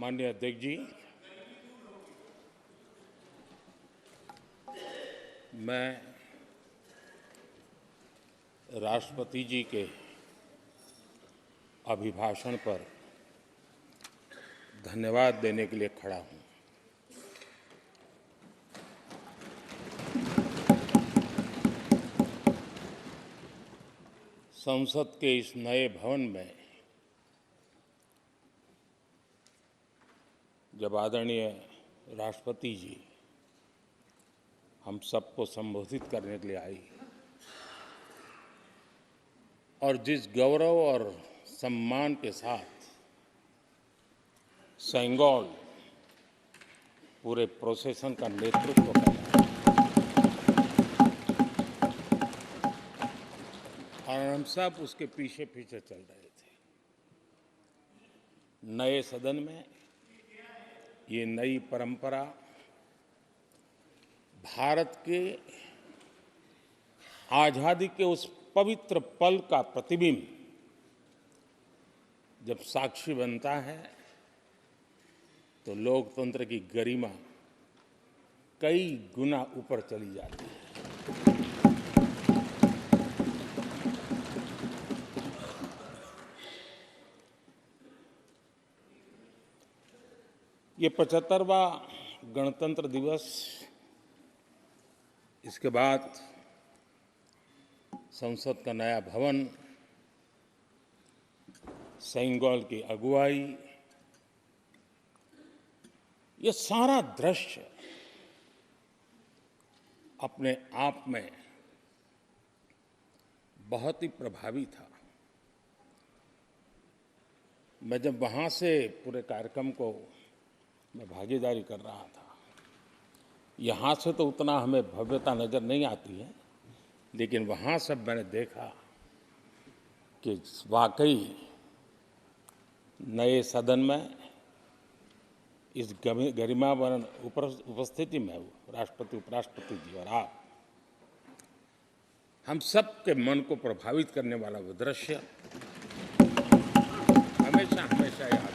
माननीय अध्यक्ष जी, मैं राष्ट्रपति जी के अभिभाषण पर धन्यवाद देने के लिए खड़ा हूं। संसद के इस नए भवन में जब आदरणीय राष्ट्रपति जी हम सबको संबोधित करने के लिए आई और जिस गौरव और सम्मान के साथ सेंगोल पूरे प्रोसेसन का नेतृत्व कर रहा है और हम सब उसके पीछे पीछे चल रहे थे। नए सदन में ये नई परंपरा भारत के आजादी के उस पवित्र पल का प्रतिबिंब जब साक्षी बनता है तो लोकतंत्र की गरिमा कई गुना ऊपर चली जाती है। ये 75वां गणतंत्र दिवस, इसके बाद संसद का नया भवन, सेंगोल की अगुवाई, ये सारा दृश्य अपने आप में बहुत ही प्रभावी था। मैं जब वहां से पूरे कार्यक्रम को मैं भागीदारी कर रहा था, यहाँ से तो उतना हमें भव्यता नजर नहीं आती है, लेकिन वहाँ सब मैंने देखा कि वाकई नए सदन में इस गरिमापूर्ण उपस्थिति में राष्ट्रपति, उपराष्ट्रपति जी और आप, हम सब के मन को प्रभावित करने वाला वो दृश्य हमेशा हमेशा याद है।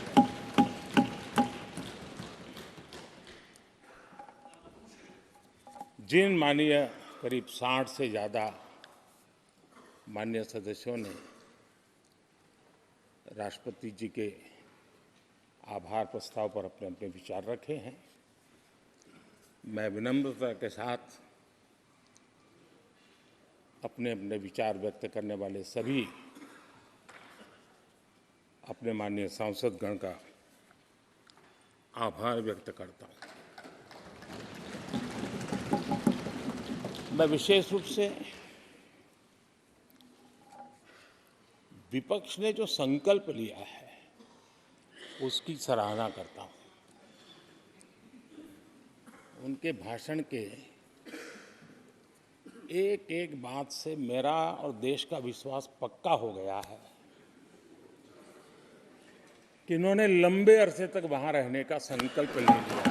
जिन माननीय करीब 60 से ज़्यादा माननीय सदस्यों ने राष्ट्रपति जी के आभार प्रस्ताव पर अपने अपने विचार रखे हैं, मैं विनम्रता के साथ अपने अपने विचार व्यक्त करने वाले सभी अपने माननीय सांसदगण का आभार व्यक्त करता हूं। मैं विशेष रूप से विपक्ष ने जो संकल्प लिया है उसकी सराहना करता हूं। उनके भाषण के एक एक बात से मेरा और देश का विश्वास पक्का हो गया है कि इन्होंने लंबे अरसे तक वहां रहने का संकल्प ले लिया।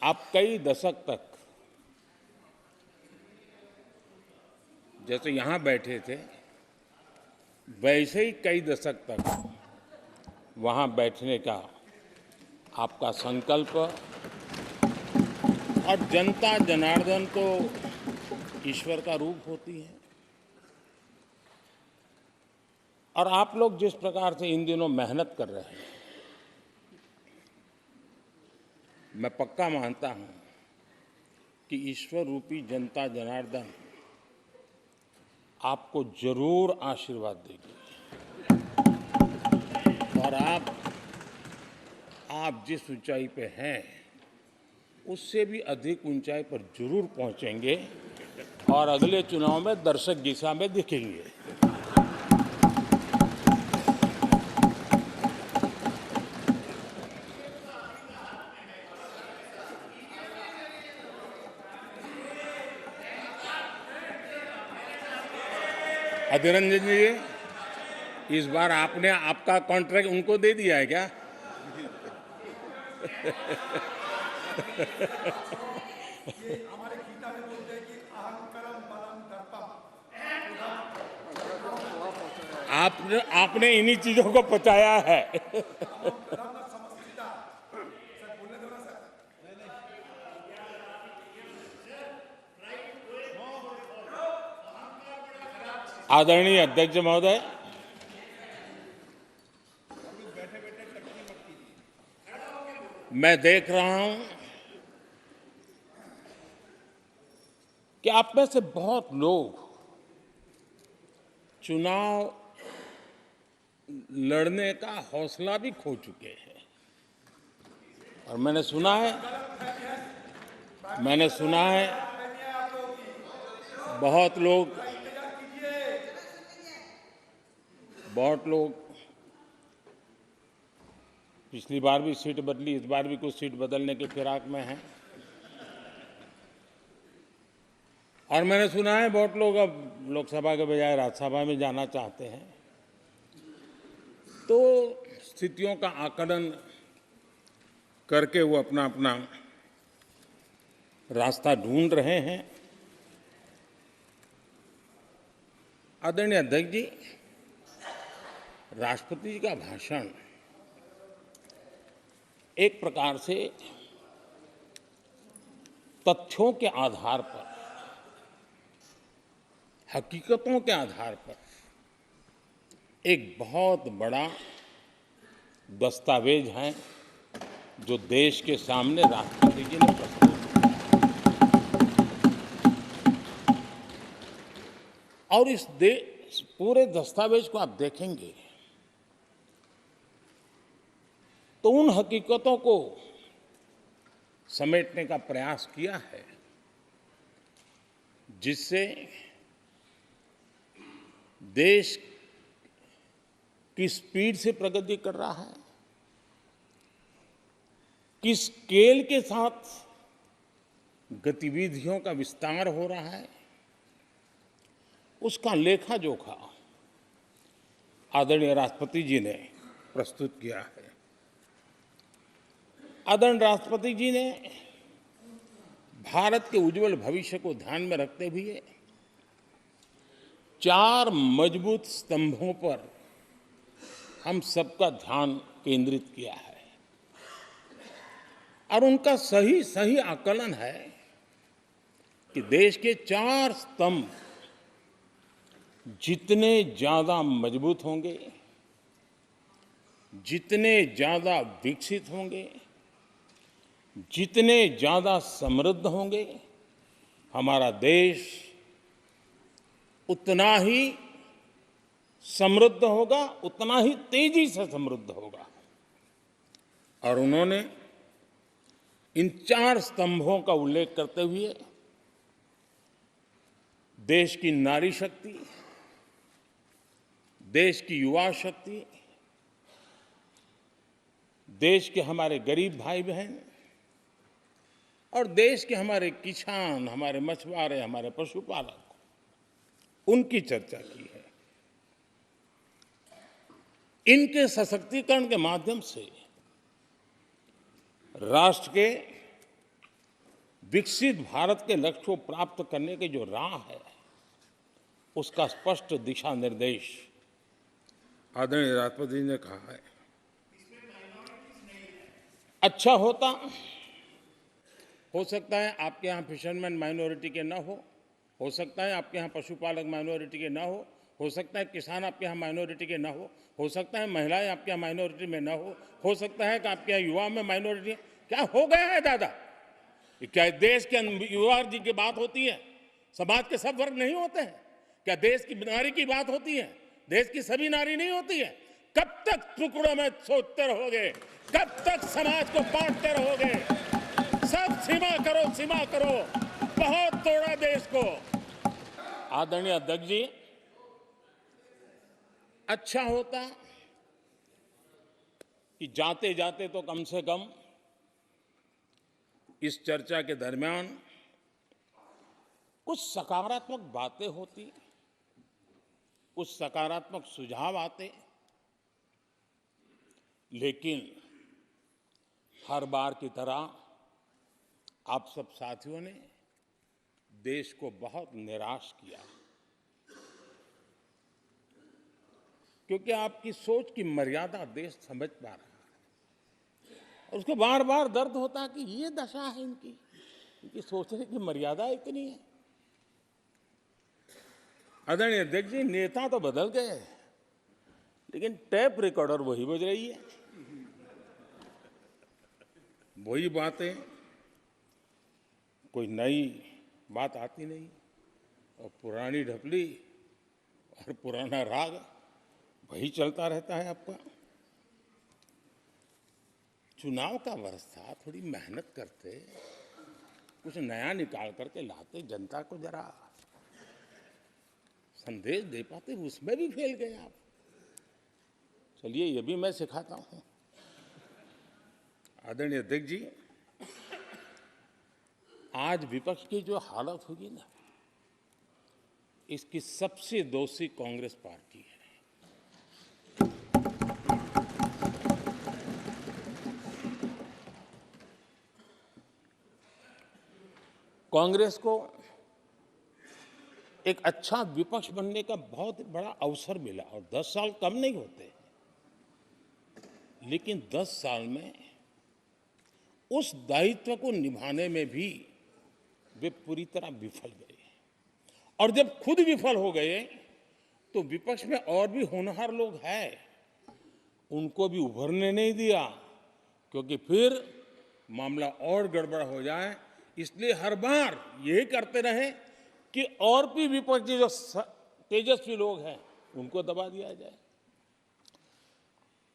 आप कई दशक तक जैसे यहां बैठे थे वैसे ही कई दशक तक वहां बैठने का आपका संकल्प, और जनता जनार्दन तो ईश्वर का रूप होती है, और आप लोग जिस प्रकार से इन दिनों मेहनत कर रहे हैं, मैं पक्का मानता हूं कि ईश्वर रूपी जनता जनार्दन आपको जरूर आशीर्वाद देगी और आप जिस ऊंचाई पे हैं उससे भी अधिक ऊंचाई पर जरूर पहुंचेंगे और अगले चुनाव में दर्शक दिशा में दिखेंगे। अधीररंजन जी, इस बार आपने आपका कॉन्ट्रैक्ट उनको दे दिया है क्या? आपने इन्हीं चीजों को पचाया है। आदरणीय अध्यक्ष महोदय, मैं देख रहा हूं कि आप में से बहुत लोग चुनाव लड़ने का हौसला भी खो चुके हैं। और मैंने सुना है बहुत लोग पिछली बार भी सीट बदली, इस बार भी कुछ सीट बदलने की फिराक में हैं। और मैंने सुना है बहुत लोग अब लोकसभा के बजाय राज्यसभा में जाना चाहते हैं। तो स्थितियों का आकलन करके वो अपना अपना रास्ता ढूंढ रहे हैं। आदरणीय अध्यक्ष जी, राष्ट्रपति जी का भाषण एक प्रकार से तथ्यों के आधार पर, हकीकतों के आधार पर एक बहुत बड़ा दस्तावेज है जो देश के सामने राष्ट्रपति जी ने प्रस्तुत किया। और इस पूरे दस्तावेज को आप देखेंगे तो उन हकीकतों को समेटने का प्रयास किया है जिससे देश किस स्पीड से प्रगति कर रहा है, किस स्केल के साथ गतिविधियों का विस्तार हो रहा है, उसका लेखा जोखा आदरणीय राष्ट्रपति जी ने प्रस्तुत किया है। आदरणीय राष्ट्रपति जी ने भारत के उज्जवल भविष्य को ध्यान में रखते हुए 4 मजबूत स्तंभों पर हम सबका ध्यान केंद्रित किया है। और उनका सही आकलन है कि देश के 4 स्तंभ जितने ज्यादा मजबूत होंगे, जितने ज्यादा विकसित होंगे, जितने ज्यादा समृद्ध होंगे, हमारा देश उतना ही समृद्ध होगा, उतना ही तेजी से समृद्ध होगा। और उन्होंने इन 4 स्तंभों का उल्लेख करते हुए देश की नारी शक्ति, देश की युवा शक्ति, देश के हमारे गरीब भाई बहन और देश के हमारे किसान, हमारे मछुआरे, हमारे पशुपालक, उनकी चर्चा की है। इनके सशक्तिकरण के माध्यम से राष्ट्र के विकसित भारत के लक्ष्य को प्राप्त करने की जो राह है, उसका स्पष्ट दिशा निर्देश आदरणीय राष्ट्रपति जी ने कहा है। अच्छा हो सकता है आपके यहाँ फिशरमैन माइनॉरिटी के ना हो सकता है आपके यहाँ पशुपालक माइनॉरिटी के ना हो सकता है किसान आपके यहाँ माइनॉरिटी के ना हो सकता है महिलाएं आपके यहाँ माइनॉरिटी में ना हो सकता है कि आपके यहाँ युवा में माइनॉरिटी। क्या हो गया है दादा? क्या देश के युवा जी की बात होती है? समाज के सब वर्ग नहीं होते हैं? क्या देश की नारी की बात होती है? देश की सभी नारी नहीं होती है? कब तक टुकड़ों में सोचते रहोगे? कब तक समाज को बांटते रहोगे? सब सीमा करो, बहुत तोड़ा देश को। आदरणीय अध्यक्ष जी, अच्छा होता कि जाते जाते तो कम से कम इस चर्चा के दरमियान कुछ सकारात्मक बातें होती, कुछ सकारात्मक सुझाव आते, लेकिन हर बार की तरह आप सब साथियों ने देश को बहुत निराश किया, क्योंकि आपकी सोच की मर्यादा देश समझ पा रहा है। और उसको बार बार दर्द होता है कि ये दशा है इनकी सोचने की मर्यादा इतनी है। आदरणीय अध्यक्ष जी, नेता तो बदल गए, लेकिन टेप रिकॉर्डर वही बज रही है, वही बातें, कोई नई बात आती नहीं, और पुरानी ढपली और पुराना राग वही चलता रहता है आपका। चुनाव का वर्ष था, थोड़ी मेहनत करते, कुछ नया निकाल करके लाते, जनता को जरा संदेश दे पाते, उसमें भी फेल गए आप। चलिए, ये भी मैं सिखाता हूं। आदरणीय अध्यक्ष जी, आज विपक्ष की जो हालत होगी ना, इसकी सबसे दोषी कांग्रेस पार्टी है। कांग्रेस को एक अच्छा विपक्ष बनने का बहुत बड़ा अवसर मिला, और 10 साल कम नहीं होते, लेकिन 10 साल में उस दायित्व को निभाने में भी वे पूरी तरह विफल गए। और जब खुद विफल हो गए तो विपक्ष में और भी होनहार लोग हैं, उनको भी उभरने नहीं दिया, क्योंकि फिर मामला और गड़बड़ हो जाए। इसलिए हर बार यही करते रहे कि और भी विपक्षी जो तेजस्वी लोग हैं उनको दबा दिया जाए।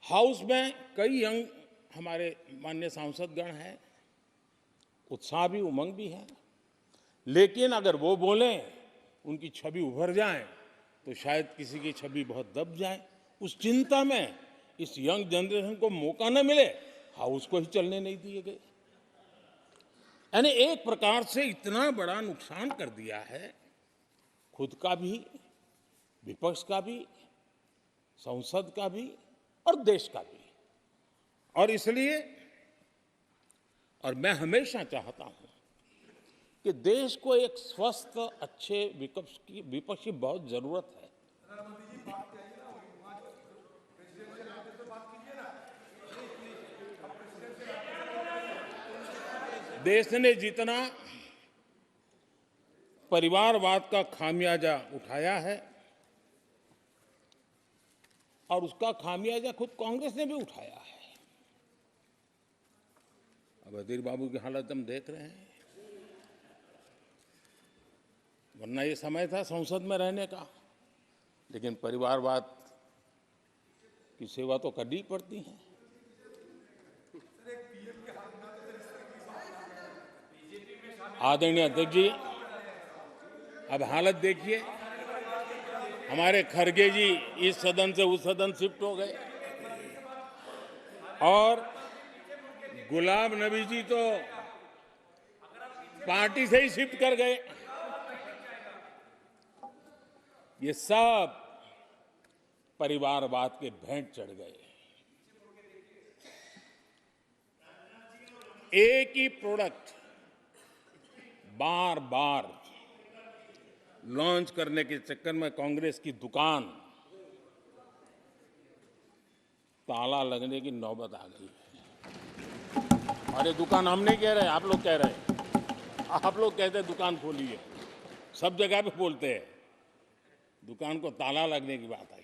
हाउस में कई यंग हमारे माननीय सांसदगण हैं, उत्साह भी उमंग भी है, लेकिन अगर वो बोलें, उनकी छवि उभर जाए, तो शायद किसी की छवि बहुत दब जाए। उस चिंता में इस यंग जनरेशन को मौका न मिले, हाउस को ही चलने नहीं दिए गए। यानी एक प्रकार से इतना बड़ा नुकसान कर दिया है, खुद का भी, विपक्ष का भी, संसद का भी और देश का भी। और इसलिए, और मैं हमेशा चाहता हूं कि देश को एक स्वस्थ अच्छे विपक्ष की बहुत जरूरत है। देश ने जितना परिवारवाद का खामियाजा उठाया है, और उसका खामियाजा खुद कांग्रेस ने भी उठाया है। अब अधीर बाबू की हालत हम देख रहे हैं, वरना ये समय था संसद में रहने का, लेकिन परिवारवाद की सेवा तो करनी पड़ती है। आदरणीय अध्यक्ष जी, अब हालत देखिए, हमारे खरगे जी इस सदन से उस सदन शिफ्ट हो गए, और गुलाम नबी जी तो पार्टी से ही शिफ्ट कर गए। ये सब परिवारवाद के भेंट चढ़ गए। एक ही प्रोडक्ट बार बार लॉन्च करने के चक्कर में कांग्रेस की दुकान ताला लगने की नौबत आ गई है। और ये दुकान हम नहीं कह रहे, आप लोग कह रहे हैं। आप लोग कहते हैं दुकान खोलिए, सब जगह पे बोलते हैं, दुकान को ताला लगने की बात आई।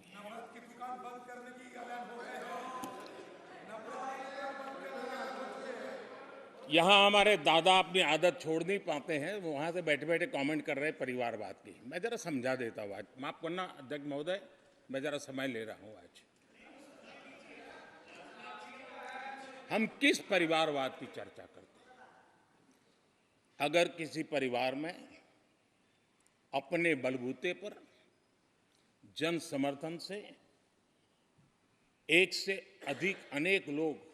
यहाँ हमारे दादा अपनी आदत छोड़ नहीं पाते हैं, वो वहां से बैठे बैठे कमेंट कर रहे हैं परिवारवाद की। मैं जरा समझा देता हूँ, आज माफ करना अध्यक्ष महोदय, मैं जरा समय ले रहा हूँ। आज हम किस परिवारवाद की चर्चा करते हैं? अगर किसी परिवार में अपने बलबूते पर जन समर्थन से एक से अधिक अनेक लोग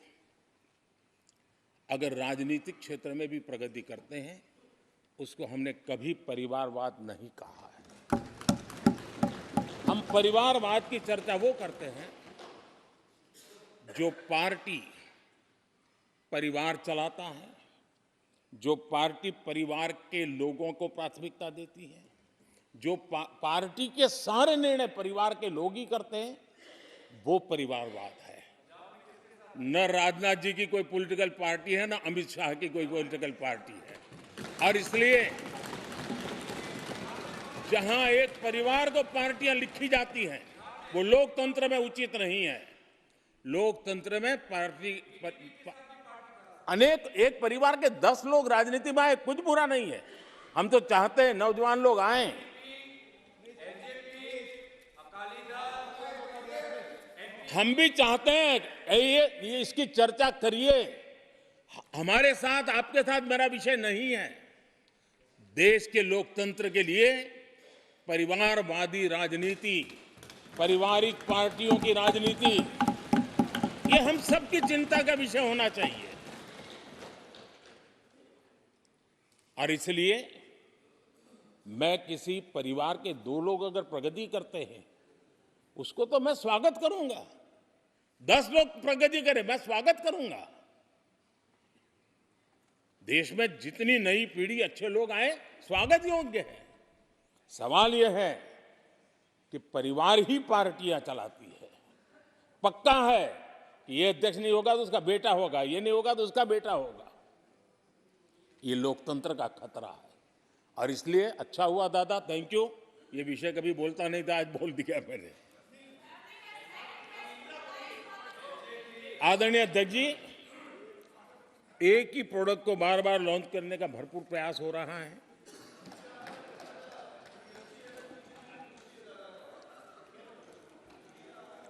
अगर राजनीतिक क्षेत्र में भी प्रगति करते हैं, उसको हमने कभी परिवारवाद नहीं कहा है। हम परिवारवाद की चर्चा वो करते हैं जो पार्टी परिवार चलाता है, जो पार्टी परिवार के लोगों को प्राथमिकता देती है, जो पार्टी के सारे निर्णय परिवार के लोग ही करते हैं, वो परिवारवाद है। न राजनाथ जी की कोई पॉलिटिकल पार्टी है, न अमित शाह की कोई पॉलिटिकल पार्टी है। और इसलिए जहां एक परिवार को पार्टियां लिखी जाती हैं, वो लोकतंत्र में उचित नहीं है। लोकतंत्र में अनेक एक परिवार के 10 लोग राजनीति में आए, कुछ बुरा नहीं है। हम तो चाहते हैं नौजवान लोग आए। हम भी चाहते हैं ये इसकी चर्चा करिए। हमारे साथ, आपके साथ मेरा विषय नहीं है। देश के लोकतंत्र के लिए परिवारवादी राजनीति, पारिवारिक पार्टियों की राजनीति, ये हम सबकी चिंता का विषय होना चाहिए। और इसलिए मैं किसी परिवार के 2 लोग अगर प्रगति करते हैं, उसको तो मैं स्वागत करूंगा। 10 लोग प्रगति करें, मैं स्वागत करूंगा। देश में जितनी नई पीढ़ी अच्छे लोग आए, स्वागत योग्य है। सवाल यह है कि परिवार ही पार्टियां चलाती है। पक्का है कि ये अध्यक्ष नहीं होगा तो उसका बेटा होगा, ये नहीं होगा तो उसका बेटा होगा। ये लोकतंत्र का खतरा है। और इसलिए अच्छा हुआ दादा, थैंक यू। ये विषय कभी बोलता नहीं था, आज बोल दिया मैंने। आदरणीय अध्यक्ष जी, एक ही प्रोडक्ट को बार बार लॉन्च करने का भरपूर प्रयास हो रहा है।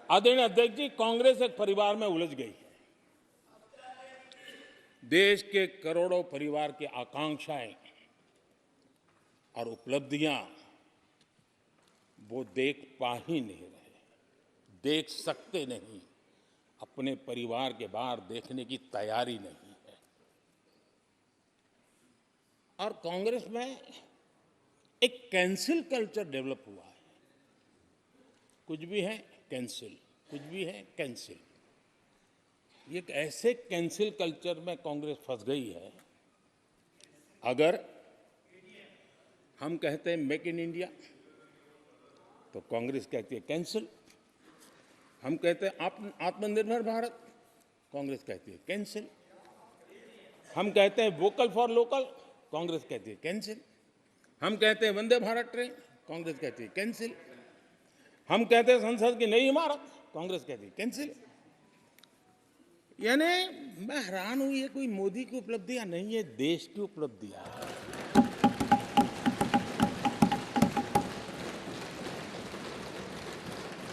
आदरणीय अध्यक्ष जी, कांग्रेस एक परिवार में उलझ गई है। देश के करोड़ों परिवार की आकांक्षाएं और उपलब्धियां वो देख पा ही नहीं रहे, देख सकते नहीं, अपने परिवार के बाहर देखने की तैयारी नहीं है। और कांग्रेस में एक कैंसिल कल्चर डेवलप हुआ है। कुछ भी है कैंसिल, कुछ भी है कैंसिल। ये एक ऐसे कैंसिल कल्चर में कांग्रेस फंस गई है। अगर हम कहते हैं मेक इन इंडिया, तो कांग्रेस कहती है कैंसिल। हम कहते हैं आत्मनिर्भर भारत, कांग्रेस कहती है कैंसिल। हम कहते हैं वोकल फॉर लोकल, कांग्रेस कहती है कैंसिल। हम कहते हैं वंदे भारत ट्रेन, कांग्रेस कहती है कैंसिल। हम कहते हैं संसद की नई इमारत, कांग्रेस कहती है कैंसिल। यानी मैं हैरान हूं, ये कोई मोदी की उपलब्धियां नहीं है, देश की उपलब्धियां है।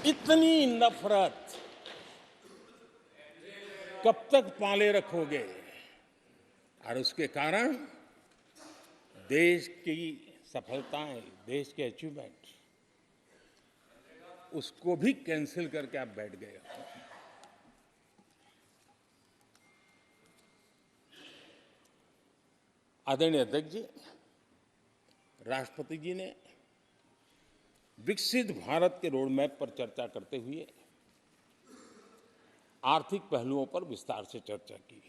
इतनी नफरत कब तक पाले रखोगे? और उसके कारण देश की सफलताएं, देश के अचीवमेंट, उसको भी कैंसिल करके आप बैठ गए हो। आदरणीय अध्यक्ष जी, राष्ट्रपति जी ने विकसित भारत के रोडमैप पर चर्चा करते हुए आर्थिक पहलुओं पर विस्तार से चर्चा की।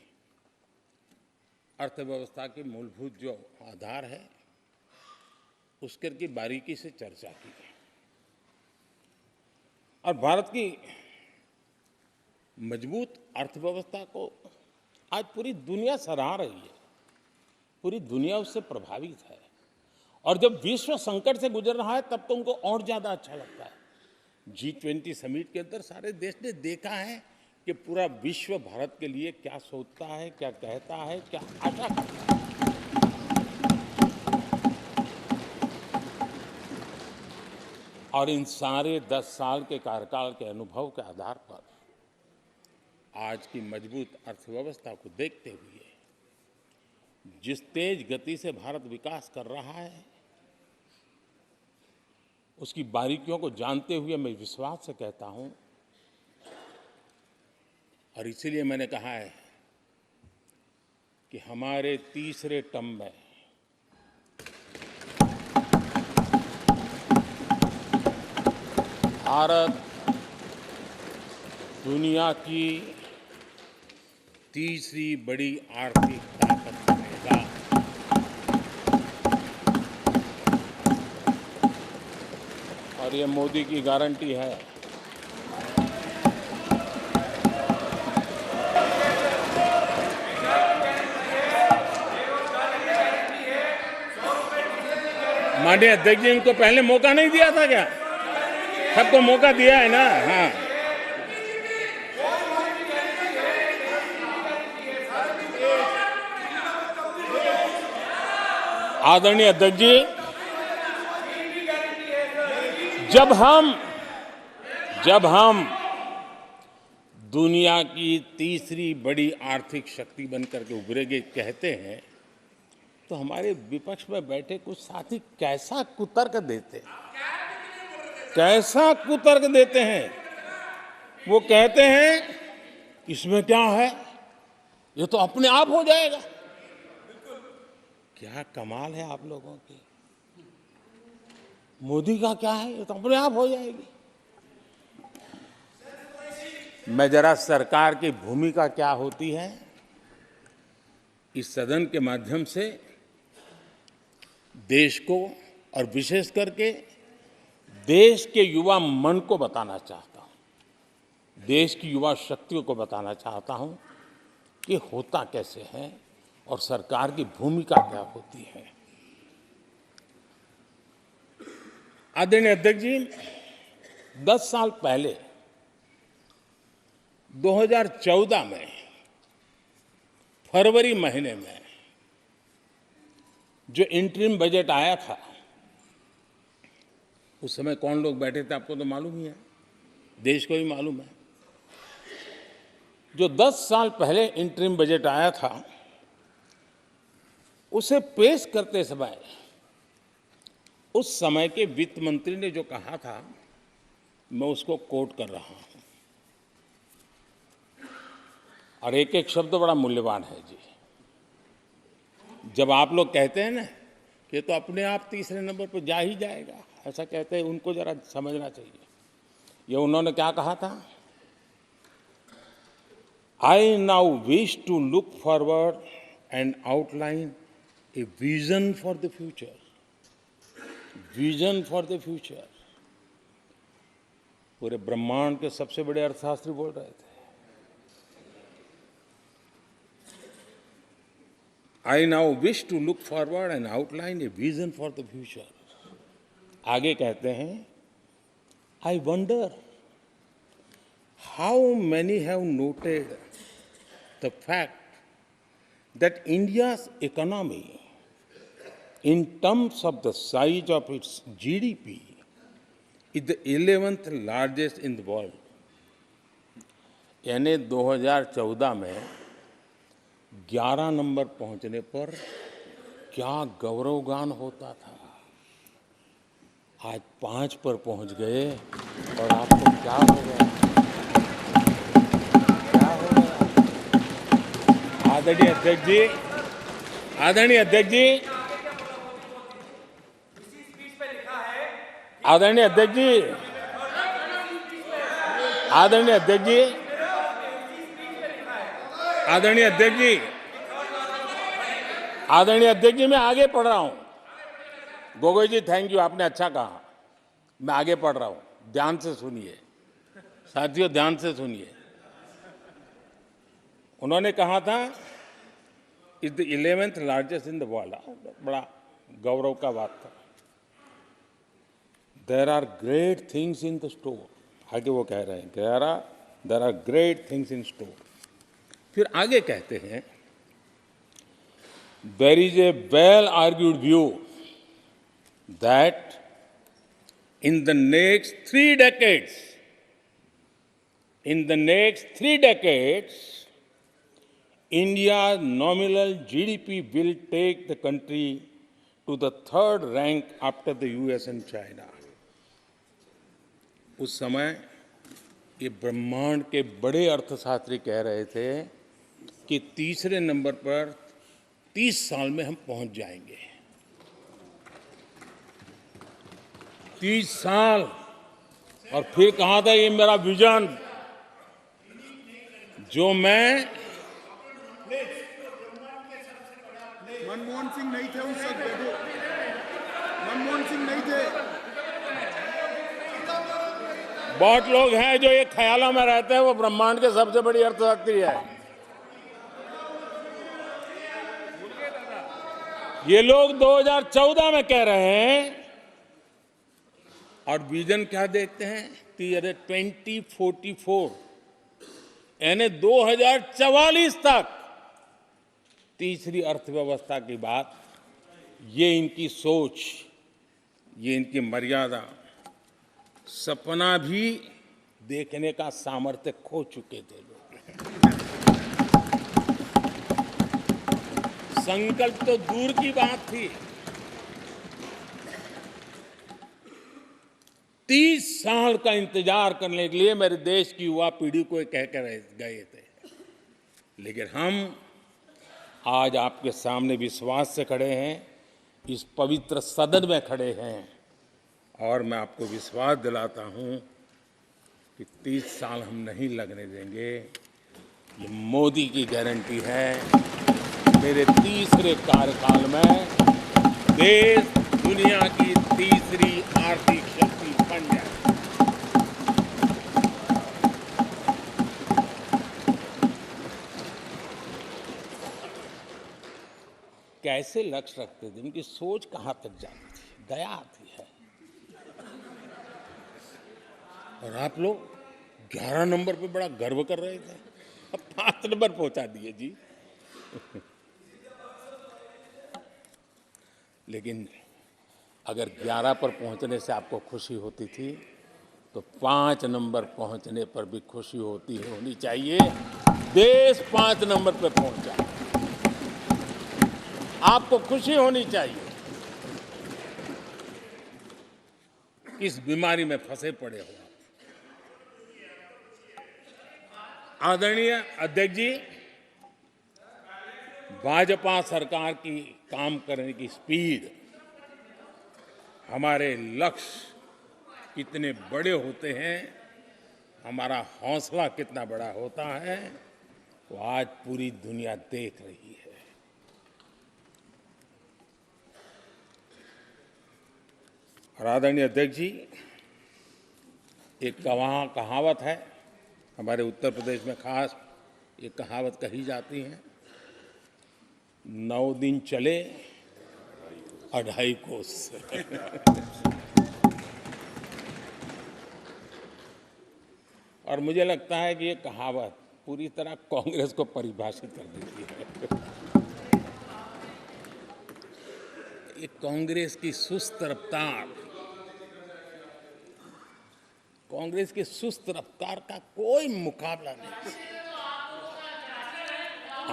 अर्थव्यवस्था के मूलभूत जो आधार है, उसके की बारीकी से चर्चा की। और भारत की मजबूत अर्थव्यवस्था को आज पूरी दुनिया सराह रही है, पूरी दुनिया उससे प्रभावित है। और जब विश्व संकट से गुजर रहा है, तब तो उनको और ज्यादा अच्छा लगता है। G20 समिट के अंदर सारे देश ने देखा है कि पूरा विश्व भारत के लिए क्या सोचता है, क्या कहता है, क्या आशा करता है। और इन सारे 10 साल के कार्यकाल के अनुभव के आधार पर आज की मजबूत अर्थव्यवस्था को देखते हुए जिस तेज गति से भारत विकास कर रहा है, उसकी बारीकियों को जानते हुए मैं विश्वास से कहता हूं, और इसीलिए मैंने कहा है कि हमारे तीसरे टर्म में भारत दुनिया की तीसरी बड़ी आर्थिक ताकत बनेगा। और ये मोदी की गारंटी है। माननीय अध्यक्ष जी, इनको पहले मौका नहीं दिया था क्या? सबको मौका दिया है ना? हाँ, आदरणीय अध्यक्ष जी, जब हम दुनिया की तीसरी बड़ी आर्थिक शक्ति बनकर के उभरेंगे कहते हैं, तो हमारे विपक्ष में बैठे कुछ साथी कैसा कुतर्क देते हैं। वो कहते हैं इसमें क्या है, ये तो अपने आप हो जाएगा। क्या कमाल है आप लोगों की। मोदी का क्या है, ये तो अपने आप हो जाएगी। मैं जरा सरकार की भूमिका क्या होती है इस सदन के माध्यम से देश को और विशेष करके देश के युवा मन को बताना चाहता हूं, देश की युवा शक्तियों को बताना चाहता हूं कि होता कैसे है और सरकार की भूमिका क्या होती है। आदरणीय अध्यक्ष जी, 10 साल पहले 2014 में फरवरी महीने में जो इंटरिम बजट आया था, उस समय कौन लोग बैठे थे आपको तो मालूम ही है, देश को भी मालूम है। जो 10 साल पहले इंटरिम बजट आया था, उसे पेश करते समय उस समय के वित्त मंत्री ने जो कहा था, मैं उसको कोट कर रहा हूं। और एक एक शब्द बड़ा मूल्यवान है जी। जब आप लोग कहते हैं ना कि तो अपने आप तीसरे नंबर पर जा ही जाएगा, ऐसा कहते हैं, उनको जरा समझना चाहिए। ये उन्होंने क्या कहा था, I now wish to look forward and outline a vision for the future. Vision for the future. पूरे ब्रह्मांड के सबसे बड़े अर्थशास्त्री बोल रहे थे। I now wish to look forward and outline a vision for the future. आगे कहते हैं, I wonder how many have noted the fact that India's economy, in terms of the size of its GDP, is the 11th largest in the world. यानी 2014 में 11 number पहुंचने पर क्या गौरवगान होता था। आज 5 पर पहुंच गए और आपको क्या हो गया, क्या हो गया। आदरणीय अध्यक्ष जी, आदरणीय अध्यक्ष जी, आदरणीय अध्यक्ष जी, आदरणीय अध्यक्ष जी, आदरणीय अध्यक्ष जी, आदरणीय अध्यक्ष जी, मैं आगे पढ़ रहा हूं। गोगोई जी, थैंक यू, आपने अच्छा कहा। मैं आगे पढ़ रहा हूं, ध्यान से सुनिए साथियों, ध्यान से सुनिए। उन्होंने कहा था is the 11th largest in the world. बड़ा गौरव का बात था। There are great things in the store. आगे वो कह रहे हैं, there are great things in store. फिर आगे कहते हैं, there is a well argued view that in the next 3 decades, India's nominal GDP will take the country to the 3rd rank after the US and China. उस समय ये ब्रह्मांड के बड़े अर्थशास्त्री कह रहे थे कि तीसरे नंबर पर 30 साल में हम पहुंच जाएंगे। 30 साल। और फिर कहा था ये मेरा विजन जो मैं मनमोहन सिंह नहीं थे उस वक्त, देखो मनमोहन सिंह नहीं थे। बहुत लोग हैं जो ये ख्यालों में रहते हैं वो ब्रह्मांड के सबसे बड़ी अर्थशक्ति है। ये लोग 2014 में कह रहे हैं और विजन क्या देखते हैं 2044 यानी 2044 तक तीसरी अर्थव्यवस्था की बात। ये इनकी सोच, ये इनकी मर्यादा, सपना भी देखने का सामर्थ्य खो चुके थे लोग। संकल्प तो दूर की बात थी। 30 साल का इंतजार करने के लिए मेरे देश की युवा पीढ़ी को कह कर गए थे, लेकिन हम आज आपके सामने विश्वास से खड़े हैं, इस पवित्र सदन में खड़े हैं और मैं आपको विश्वास दिलाता हूं कि 30 साल हम नहीं लगने देंगे। ये मोदी की गारंटी है। मेरे तीसरे कार्यकाल में देश दुनिया की तीसरी आर्थिक शक्ति बन जाए। कैसे लक्ष्य रखते थे, उनकी सोच कहां तक जाती थी, दया आती है। और आप लोग 11 नंबर पे बड़ा गर्व कर रहे थे, अब 5 नंबर पहुंचा दिए जी। लेकिन अगर 11 पर पहुंचने से आपको खुशी होती थी तो 5 नंबर पहुंचने पर भी खुशी होनी चाहिए। देश 5 नंबर पर पहुंचा, आपको खुशी होनी चाहिए। किस बीमारी में फंसे पड़े हो। आदरणीय अध्यक्ष जी, भाजपा सरकार की काम करने की स्पीड, हमारे लक्ष्य कितने बड़े होते हैं, हमारा हौसला कितना बड़ा होता है, वो आज पूरी दुनिया देख रही है। और आदरणीय अध्यक्ष जी, एक कहावत है हमारे उत्तर प्रदेश में, खास एक कहावत कही जाती है, 9 दिन चले 2.5 कोस। और मुझे लगता है कि ये कहावत पूरी तरह कांग्रेस को परिभाषित कर देती है। ये कांग्रेस की सुस्त रफ्तार, कांग्रेस की सुस्त रफ्तार का कोई मुकाबला नहीं।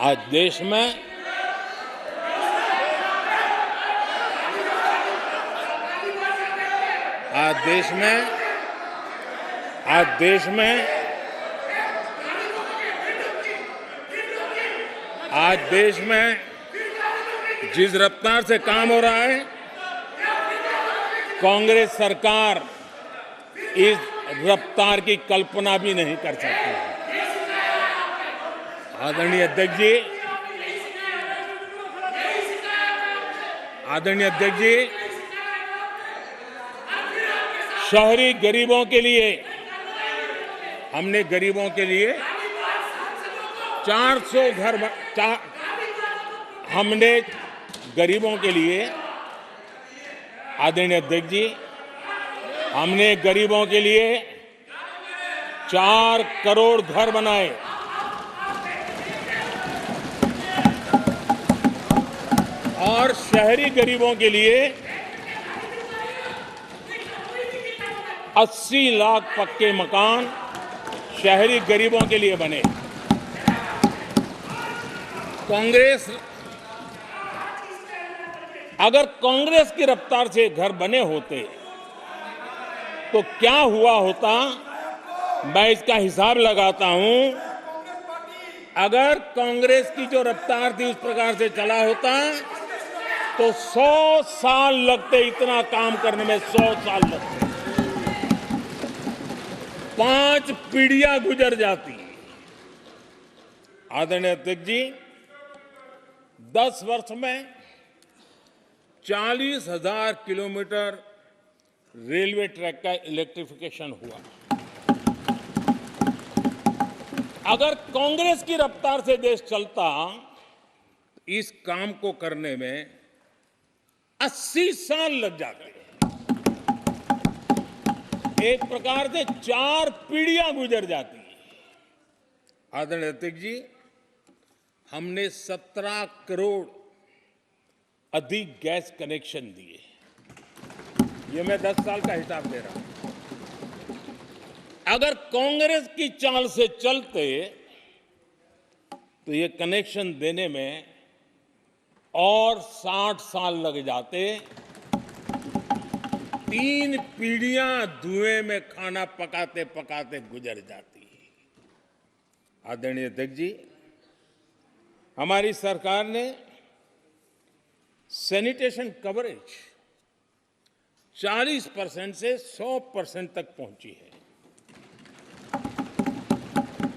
आज देश में जिस रफ्तार से काम हो रहा है, कांग्रेस सरकार इस रफ्तार की कल्पना भी नहीं कर सकती। आदरणीय अध्यक्ष जी, शहरी गरीबों के लिए हमने 400 घर हमने गरीबों के लिए, आदरणीय अध्यक्ष जी, हमने गरीबों के लिए 4 करोड़ घर बनाए। और शहरी गरीबों के लिए 80 लाख पक्के मकान शहरी गरीबों के लिए बने। अगर कांग्रेस की रफ्तार से घर बने होते तो क्या हुआ होता, मैं इसका हिसाब लगाता हूं। अगर कांग्रेस की जो रफ्तार थी उस प्रकार से चला होता तो 100 साल लगते, इतना काम करने में 100 साल लगते, 5 पीढ़ियां गुजर जाती। आदरणीय अध्यक्ष जी, 10 वर्ष में 40,000 किलोमीटर रेलवे ट्रैक का इलेक्ट्रिफिकेशन हुआ। अगर कांग्रेस की रफ्तार से देश चलता तो इस काम को करने में 80 साल लग जाते। एक प्रकार से 4 पीढ़ियां गुजर जाती। आदरणीय अध्यक्ष जी, हमने 17 करोड़ अधिक गैस कनेक्शन दिए। ये मैं 10 साल का हिसाब दे रहा हूं। अगर कांग्रेस की चाल से चलते तो ये कनेक्शन देने में और 60 साल लग जाते। 3 पीढ़ियां धुएं में खाना पकाते पकाते गुजर जाती। आदरणीय अध्यक्ष जी, हमारी सरकार ने सैनिटेशन कवरेज 40% से 100% तक पहुंची है।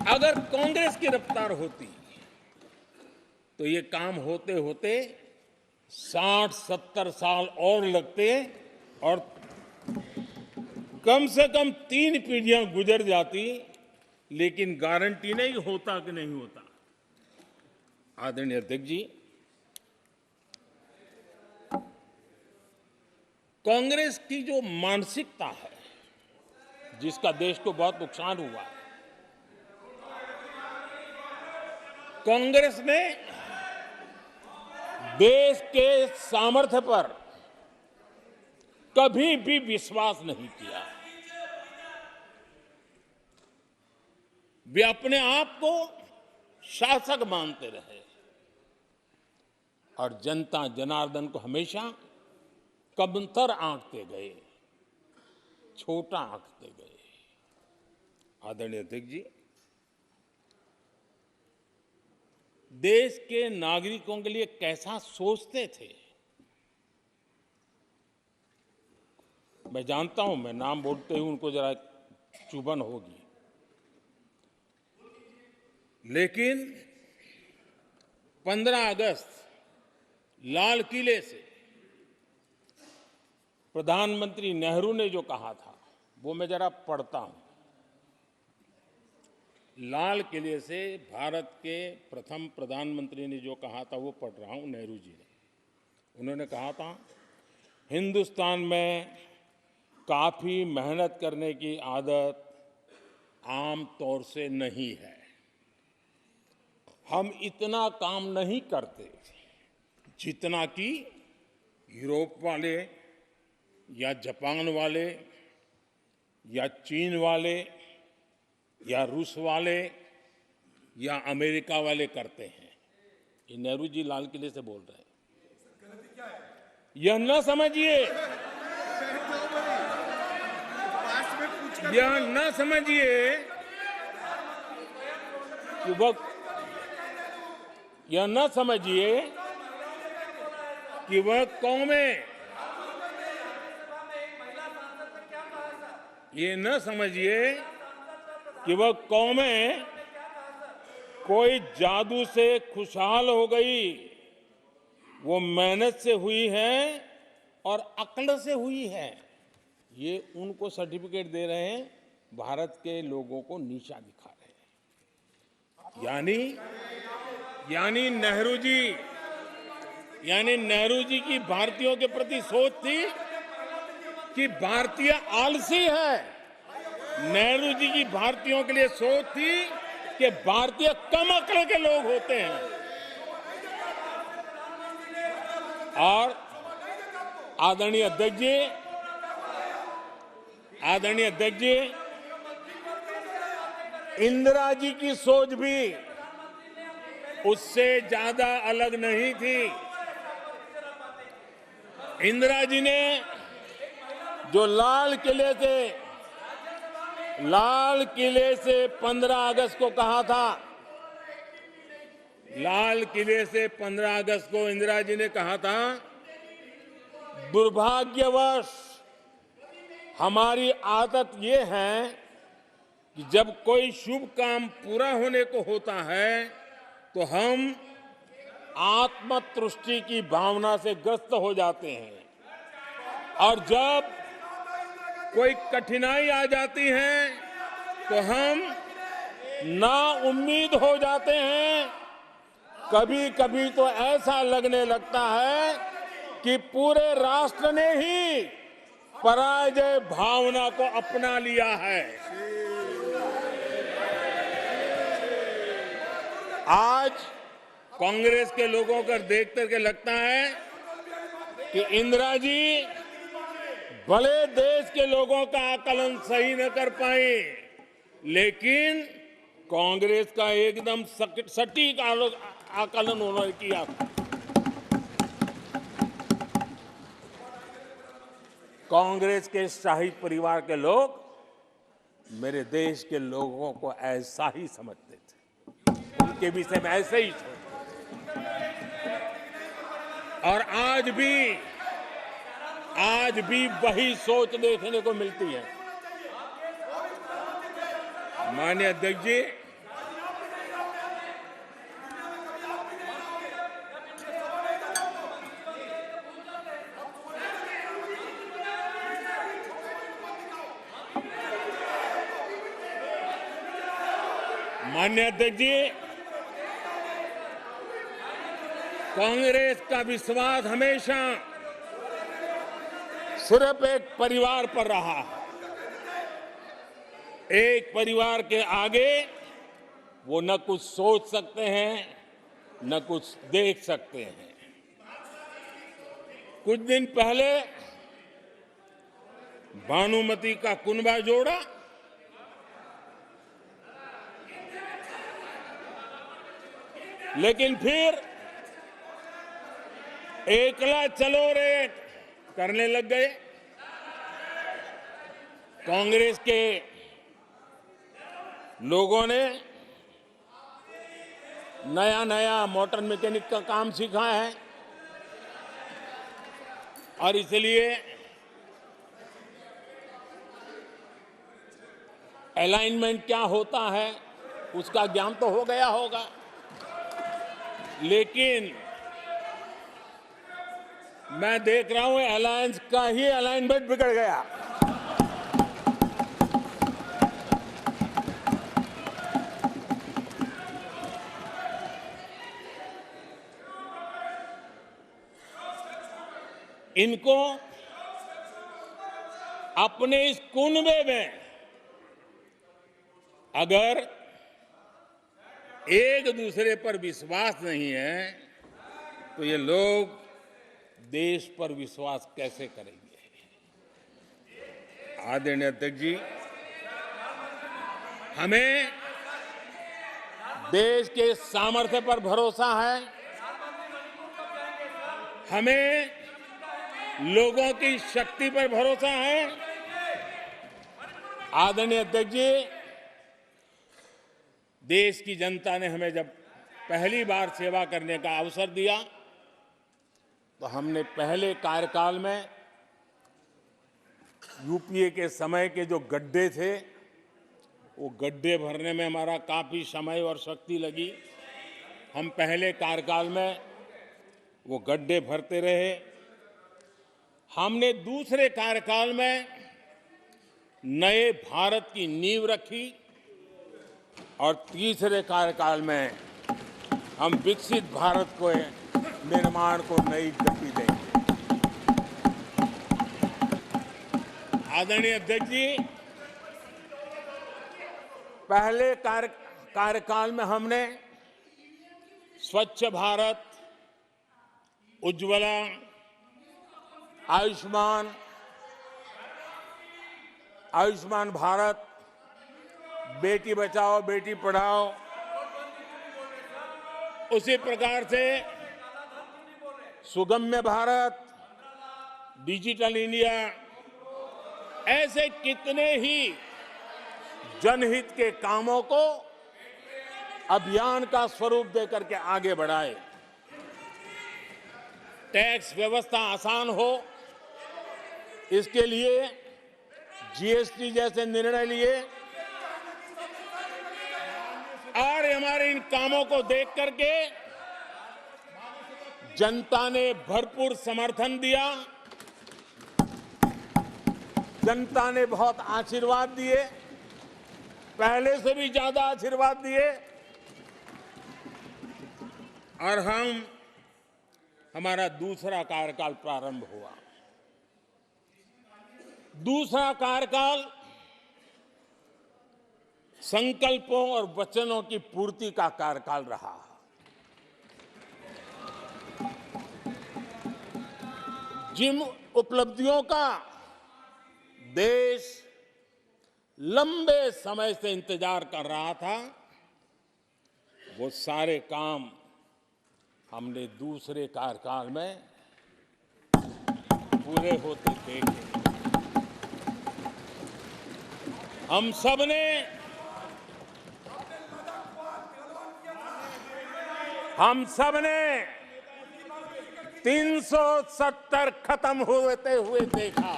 अगर कांग्रेस की रफ्तार होती तो ये काम होते होते 60-70 साल और लगते और कम से कम 3 पीढ़ियां गुजर जाती, लेकिन गारंटी नहीं होता कि नहीं होता। आदरणीय अध्यक्ष जी, कांग्रेस की जो मानसिकता है, जिसका देश को बहुत नुकसान हुआ है, कांग्रेस ने देश के सामर्थ्य पर कभी भी विश्वास नहीं किया। वे अपने आप को शासक मानते रहे और जनता जनार्दन को हमेशा कमतर आंकते गए, छोटा आंकते गए। आदरणीय अध्यक्ष जी, देश के नागरिकों के लिए कैसा सोचते थे, मैं जानता हूं। मैं नाम बोलते ही उनको जरा चुभन होगी, लेकिन 15 अगस्त लाल किले से प्रधानमंत्री नेहरू ने जो कहा था वो मैं जरा पढ़ता हूं। लाल किले से भारत के प्रथम प्रधानमंत्री ने जो कहा था वो पढ़ रहा हूं, नेहरू जी ने। उन्होंने कहा था, हिंदुस्तान में काफी मेहनत करने की आदत आम तौर से नहीं है। हम इतना काम नहीं करते जितना कि यूरोप वाले या जापान वाले या चीन वाले या रूस वाले या अमेरिका वाले करते हैं। ये नेहरू जी लाल किले से बोल रहे हैं। यह न समझिए, यह न समझिए कि यह न समझिए कि वह कौमें, ये न समझिए कि वह कौमें कोई जादू से खुशहाल हो गई। वो मेहनत से हुई है और अक्ल से हुई है। ये उनको सर्टिफिकेट दे रहे हैं, भारत के लोगों को नीचा दिखा रहे हैं। यानी नेहरू जी की भारतीयों के प्रति सोच थी कि भारतीय आलसी है। नेहरू जी की भारतीयों के लिए सोच थी कि भारतीय कम अक्ल के लोग होते हैं। और आदरणीय अध्यक्ष जी, इंदिरा जी की सोच भी उससे ज्यादा अलग नहीं थी। इंदिरा जी ने जो लाल किले से 15 अगस्त को कहा था, लाल किले से 15 अगस्त को इंदिरा जी ने कहा था, दुर्भाग्यवश हमारी आदत ये है कि जब कोई शुभ काम पूरा होने को होता है तो हम आत्मतुष्टि की भावना से ग्रस्त हो जाते हैं और जब कोई कठिनाई आ जाती है तो हम ना उम्मीद हो जाते हैं। कभी कभी तो ऐसा लगने लगता है कि पूरे राष्ट्र ने ही पराजय भावना को अपना लिया है। आज कांग्रेस के लोगों को देख करके लगता है कि इंदिरा जी भले देश के लोगों का आकलन सही न कर पाए, लेकिन कांग्रेस का एकदम सटीक आकलन उन्होंने किया। कांग्रेस के शाही परिवार के लोग मेरे देश के लोगों को ऐसा ही समझते थे, उनके विषय में ऐसे ही सोचते। और आज भी वही सोच देखने को मिलती है। माननीय अध्यक्ष जी, कांग्रेस का विश्वास हमेशा सिर्फ एक परिवार पर रहा है। एक परिवार के आगे वो न कुछ सोच सकते हैं, न कुछ देख सकते हैं। कुछ दिन पहले भानुमति का कुनबा जोड़ा लेकिन फिर एकला चलो रे करने लग गए। कांग्रेस के लोगों ने नया मोटर मैकेनिक का काम सीखा है और इसलिए अलाइनमेंट क्या होता है उसका ज्ञान तो हो गया होगा, लेकिन मैं देख रहा हूं अलायंस का ही अलाइनमेंट बिगड़ गया। इनको अपने इस कुनबे में अगर एक दूसरे पर विश्वास नहीं है तो ये लोग देश पर विश्वास कैसे करेंगे। आदरणीय अध्यक्ष जी, हमें देश के सामर्थ्य पर भरोसा है, हमें लोगों की शक्ति पर भरोसा है। आदरणीय अध्यक्ष जी, देश की जनता ने हमें जब पहली बार सेवा करने का अवसर दिया तो हमने पहले कार्यकाल में यूपीए के समय के जो गड्ढे थे वो गड्ढे भरने में हमारा काफी समय और शक्ति लगी। हम पहले कार्यकाल में वो गड्ढे भरते रहे। हमने दूसरे कार्यकाल में नए भारत की नींव रखी और तीसरे कार्यकाल में हम विकसित भारत को निर्माण को नई गति देंगे। आदरणीय अध्यक्ष जी, पहले कार्यकाल में हमने स्वच्छ भारत, उज्ज्वला, आयुष्मान भारत, बेटी बचाओ बेटी पढ़ाओ, उसी प्रकार से सुगम्य भारत, डिजिटल इंडिया, ऐसे कितने ही जनहित के कामों को अभियान का स्वरूप देकर के आगे बढ़ाए। टैक्स व्यवस्था आसान हो, इसके लिए जीएसटी जैसे निर्णय लिए और हमारे इन कामों को देख करके जनता ने भरपूर समर्थन दिया, जनता ने बहुत आशीर्वाद दिए, पहले से भी ज्यादा आशीर्वाद दिए और हमारा दूसरा कार्यकाल प्रारंभ हुआ। दूसरा कार्यकाल संकल्पों और वचनों की पूर्ति का कार्यकाल रहा। जिन उपलब्धियों का देश लंबे समय से इंतजार कर रहा था, वो सारे काम हमने दूसरे कार्यकाल में पूरे होते देखे। हम सबने 370 खत्म होते हुए देखा।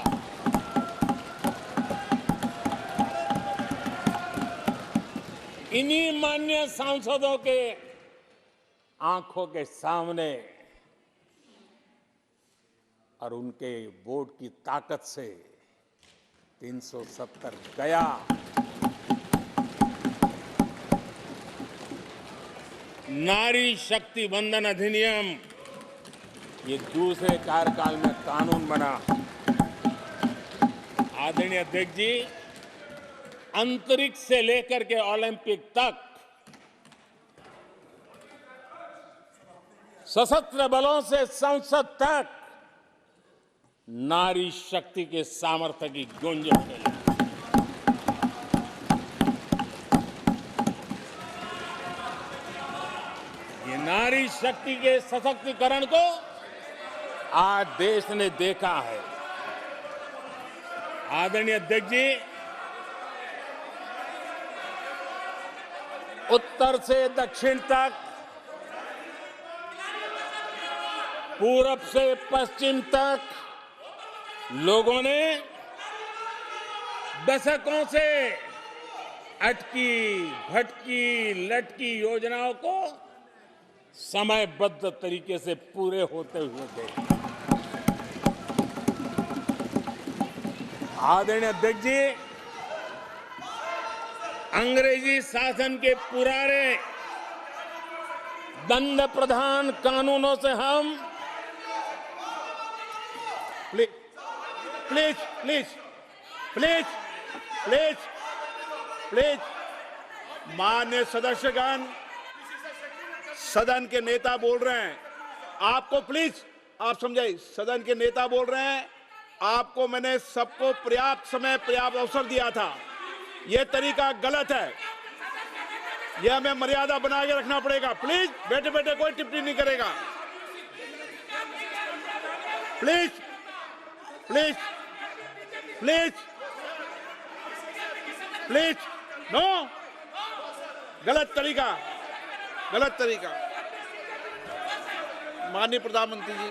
इन्हीं माननीय सांसदों के आंखों के सामने और उनके वोट की ताकत से 370 गया। नारी शक्ति वंदन अधिनियम ये दूसरे कार्यकाल में कानून बना। आदरणीय अध्यक्ष जी, अंतरिक्ष से लेकर के ओलंपिक तक सशस्त्र बलों से संसद तक नारी शक्ति के सामर्थ्य की गूंज होने लगी। ये नारी शक्ति के सशक्तिकरण को आज देश ने देखा है। आदरणीय अध्यक्ष जी, उत्तर से दक्षिण तक, पूरब से पश्चिम तक लोगों ने दशकों से अटकी भटकी लटकी योजनाओं को समयबद्ध तरीके से पूरे होते हुए देखा। आदरणीय अध्यक्ष जी, अंग्रेजी शासन के पुराने दंड प्रधान कानूनों से हम प्लीज माननीय सदस्यगण, सदन के नेता बोल रहे हैं, आपको प्लीज आप समझाइए। सदन के नेता बोल रहे हैं, आपको मैंने सबको पर्याप्त समय पर्याप्त अवसर दिया था। यह तरीका गलत है, यह हमें मर्यादा बना के रखना पड़ेगा। प्लीज बैठे बैठे कोई टिप्पणी नहीं करेगा। Please please please please no, गलत तरीका, गलत तरीका। माननीय प्रधानमंत्री जी,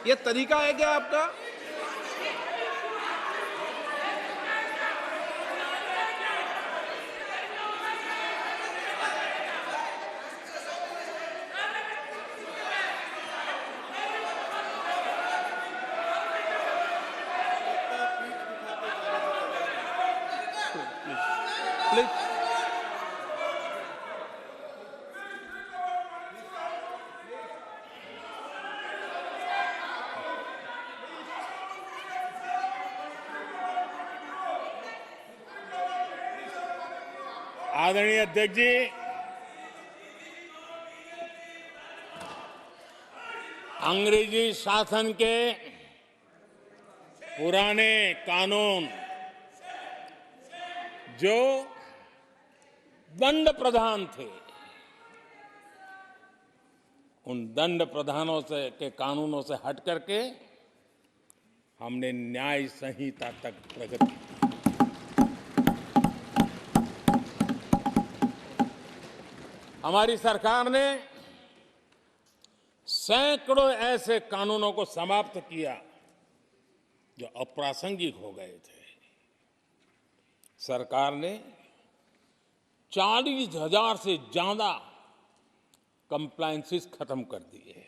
ये तरीका है क्या आपका? प्लीज आदरणीय अध्यक्ष जी, अंग्रेजी शासन के पुराने कानून जो दंड प्रधान थे, उन दंड प्रधानों से के कानूनों से हट करके हमने न्याय संहिता तक प्रगति की। हमारी सरकार ने सैकड़ों ऐसे कानूनों को समाप्त किया जो अप्रासंगिक हो गए थे, सरकार ने 40,000 से ज्यादा कंप्लायंसेस खत्म कर दिए।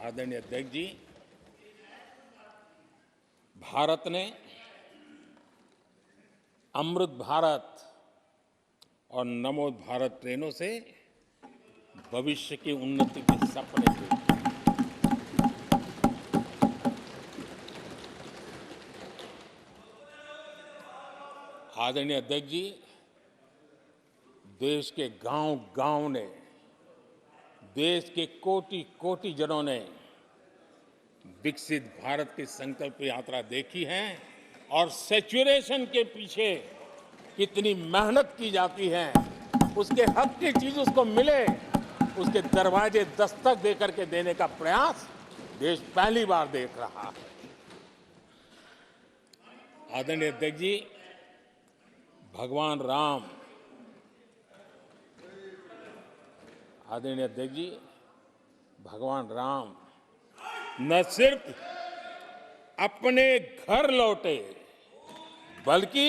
आदरणीय अध्यक्ष जी, भारत ने अमृत भारत और नमो भारत ट्रेनों से भविष्य की उन्नति के सपने देखे। आदरणीय अध्यक्ष जी, देश के गांव-गांव ने, देश के कोटि-कोटि जनों ने विकसित भारत की संकल्प यात्रा देखी है और सैचुरेशन के पीछे कितनी मेहनत की जाती है, उसके हक की चीज उसको मिले, उसके दरवाजे दस्तक देकर के देने का प्रयास देश पहली बार देख रहा है। आदरणीय अध्यक्ष जी, भगवान राम, आदरणीय अध्यक्ष जी, भगवान राम न सिर्फ अपने घर लौटे, बल्कि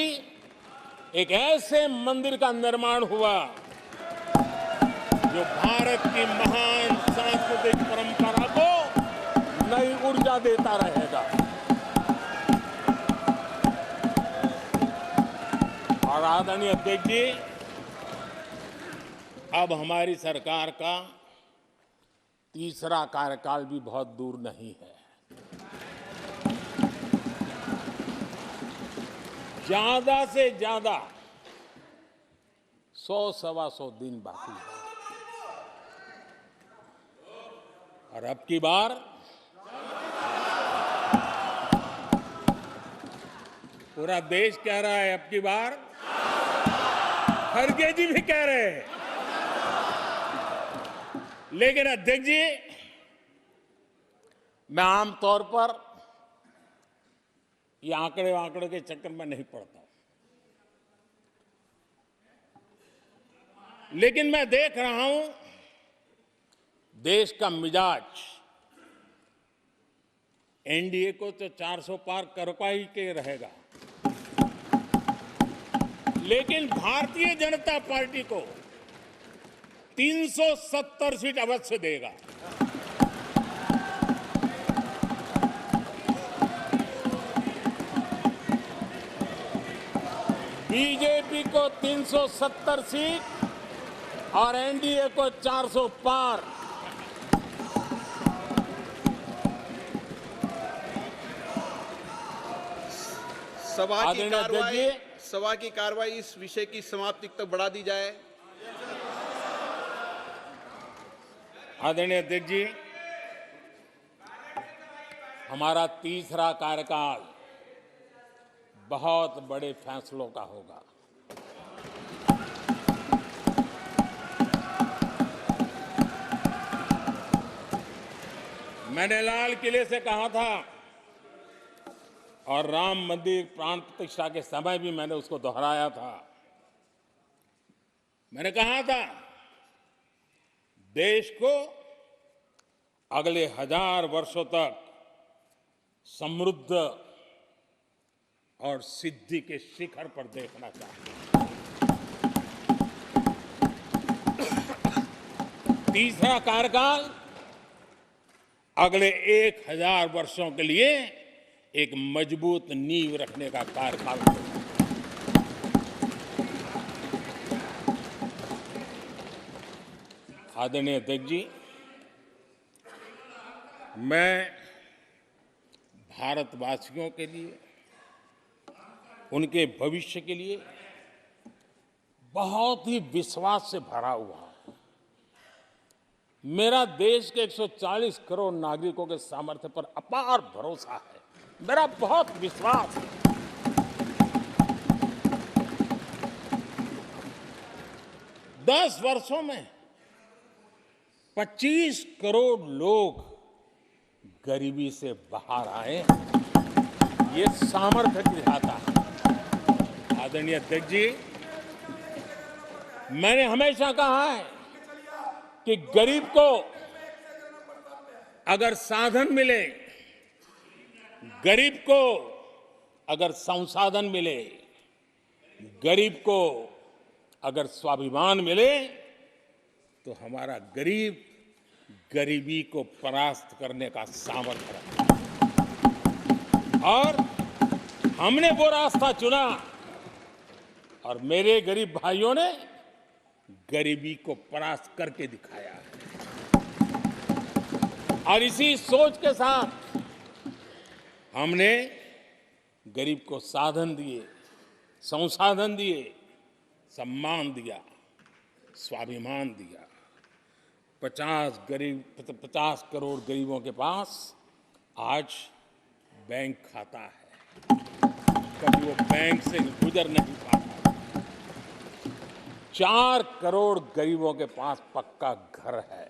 एक ऐसे मंदिर का निर्माण हुआ जो भारत की महान सांस्कृतिक परंपरा को नई ऊर्जा देता रहेगा। और आदरणीय अध्यक्ष जी, अब हमारी सरकार का तीसरा कार्यकाल भी बहुत दूर नहीं है। ज्यादा से ज्यादा 100-125 दिन बाकी है। और अब की बार पूरा देश कह रहा है, अब की बार खड़गे जी भी कह रहे हैं। लेकिन अध्यक्ष जी, मैं आमतौर पर ये आंकड़े के चक्कर में नहीं पड़ता, लेकिन मैं देख रहा हूं देश का मिजाज एनडीए को तो 400 पार करवा ही के रहेगा, लेकिन भारतीय जनता पार्टी को 370 सीट अवश्य देगा। बीजेपी को 370 सीट और एनडीए को 400 पार। सभा की कार्रवाई इस विषय की समाप्ति तक बढ़ा दी जाए। आदरणीय अध्यक्ष जी, हमारा तीसरा कार्यकाल बहुत बड़े फैसलों का होगा। मैंने लाल किले से कहा था और राम मंदिर प्राण प्रतिष्ठा के समय भी मैंने उसको दोहराया था। मैंने कहा था, देश को अगले 1000 वर्षों तक समृद्ध और सिद्धि के शिखर पर देखना चाहिए। तीसरा कार्यकाल अगले 1000 वर्षों के लिए एक मजबूत नींव रखने का कार्यकाल होगा। आदरणीय अध्यक्ष जी, मैं भारतवासियों के लिए, उनके भविष्य के लिए बहुत ही विश्वास से भरा हुआ हूं। मेरा देश के 140 करोड़ नागरिकों के सामर्थ्य पर अपार भरोसा है, मेरा बहुत विश्वास है। दस वर्षों में 25 करोड़ लोग गरीबी से बाहर आए, ये सामर्थ्य दिखाता है। आदरणीय अध्यक्ष जी, मैंने हमेशा कहा है कि गरीब को अगर साधन मिले गरीब को अगर संसाधन मिले, गरीब को अगर स्वाभिमान मिले, तो हमारा गरीब गरीबी को परास्त करने का सामर्थ्य रखता है। और हमने वो रास्ता चुना और मेरे गरीब भाइयों ने गरीबी को परास्त करके दिखाया है। और इसी सोच के साथ हमने गरीब को साधन दिए, संसाधन दिए, सम्मान दिया, स्वाभिमान दिया। 50 करोड़ गरीबों के पास आज बैंक खाता है। कभी वो बैंक से गुजर नहीं पाता। 4 करोड़ गरीबों के पास पक्का घर है।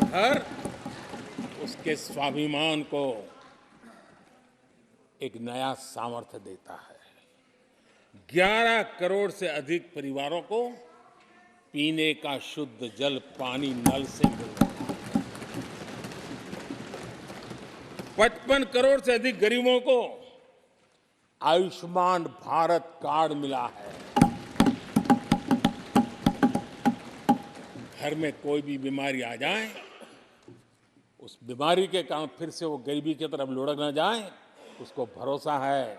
घर उसके स्वाभिमान को एक नया सामर्थ्य देता है। 11 करोड़ से अधिक परिवारों को पीने का शुद्ध जल पानी नल से मिल रहा है। 55 करोड़ से अधिक गरीबों को आयुष्मान भारत कार्ड मिला है। घर में कोई भी बीमारी आ जाए, उस बीमारी के कारण फिर से वो गरीबी की तरफ लुढ़क न जाए, उसको भरोसा है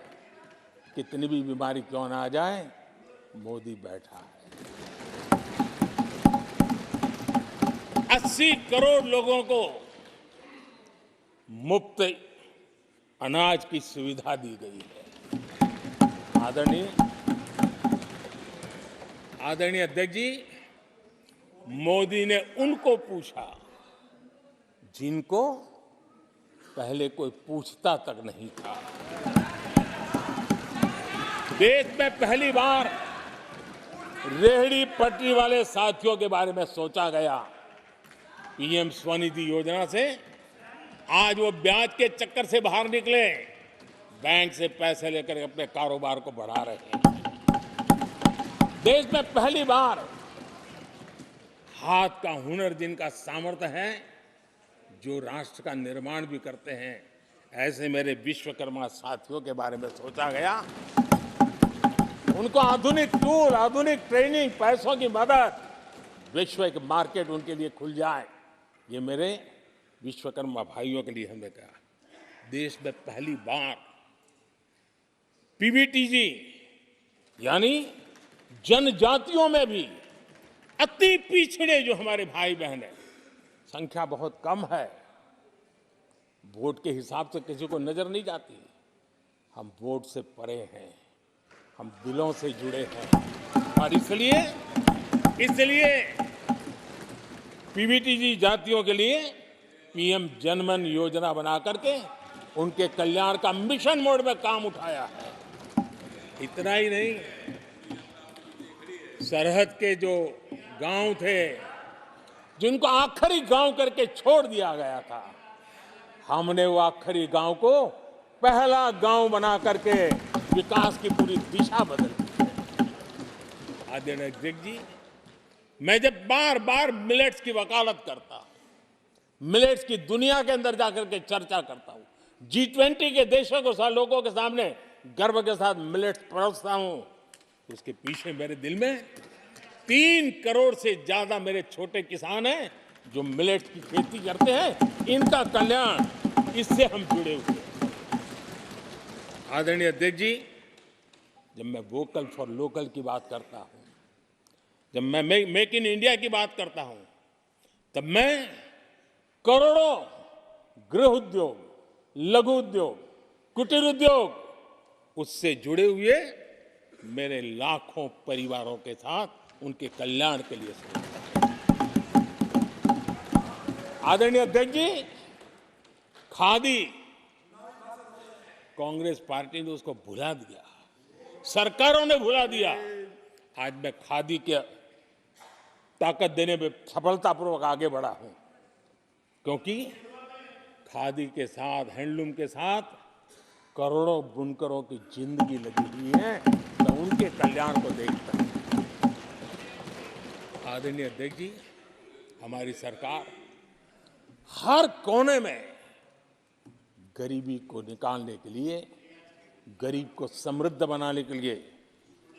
कितनी भी बीमारी क्यों ना आ जाए, मोदी बैठा है। 80 करोड़ लोगों को मुफ्त अनाज की सुविधा दी गई है। आदरणीय अध्यक्ष जी, मोदी ने उनको पूछा जिनको पहले कोई पूछता तक नहीं था। देश में पहली बार रेहड़ी पटरी वाले साथियों के बारे में सोचा गया। पीएम स्वनिधि योजना से आज वो ब्याज के चक्कर से बाहर निकले, बैंक से पैसे लेकर अपने कारोबार को बढ़ा रहे हैं। देश में पहली बार हाथ का हुनर जिनका सामर्थ्य है, जो राष्ट्र का निर्माण भी करते हैं, ऐसे मेरे विश्वकर्मा साथियों के बारे में सोचा गया। उनको आधुनिक टूल, आधुनिक ट्रेनिंग, पैसों की मदद, वैश्विक मार्केट उनके लिए खुल जाए, ये मेरे विश्वकर्मा भाइयों के लिए हमने कहा। देश में पहली बार पीवीटीजी यानी जनजातियों में भी अति पिछड़े जो हमारे भाई बहन हैं, संख्या बहुत कम है, वोट के हिसाब से किसी को नजर नहीं जाती। हम वोट से परे हैं, हम दिलों से जुड़े हैं और इसलिए पीवीटीजी जातियों के लिए पीएम जनमन योजना बना करके उनके कल्याण का मिशन मोड में काम उठाया है। इतना ही नहीं, सरहद के जो गांव थे जिनको आखिरी गांव करके छोड़ दिया गया था, हमने वो आखिरी गांव को पहला गांव बना करके विकास की पूरी दिशा बदल दी है। आदरणीय अध्यक्ष जी, मैं जब बार बार मिलेट्स की वकालत करता हूं, मिलेट्स की दुनिया के अंदर जाकर के चर्चा करता हूं, G20 के देशों को लोगों के सामने गर्व के साथ मिलेट्स परोसता हूं, उसके पीछे मेरे दिल में 3 करोड़ से ज्यादा मेरे छोटे किसान हैं जो मिलेट्स की खेती करते हैं। इनका कल्याण, इससे हम जुड़े हुए हैं। आदरणीय अध्यक्ष जी, जब मैं वोकल फॉर लोकल की बात करता हूं, जब मैं मेक इन इंडिया की बात करता हूं, तब मैं करोड़ों गृह उद्योग, लघु उद्योग, कुटीर उद्योग, उससे जुड़े हुए मेरे लाखों परिवारों के साथ उनके कल्याण के लिए सोचता हूं। आदरणीय अध्यक्ष जी, खादी, कांग्रेस पार्टी ने उसको भुला दिया, सरकारों ने भुला दिया। आज मैं खादी के ताकत देने में सफलतापूर्वक आगे बढ़ा हूं, क्योंकि खादी के साथ, हैंडलूम के साथ करोड़ों बुनकरों की जिंदगी लगी हुई है। मैं उनके कल्याण को देखता हूं। आदरणीय अध्यक्ष जी, हमारी सरकार हर कोने में गरीबी को निकालने के लिए, गरीब को समृद्ध बनाने के लिए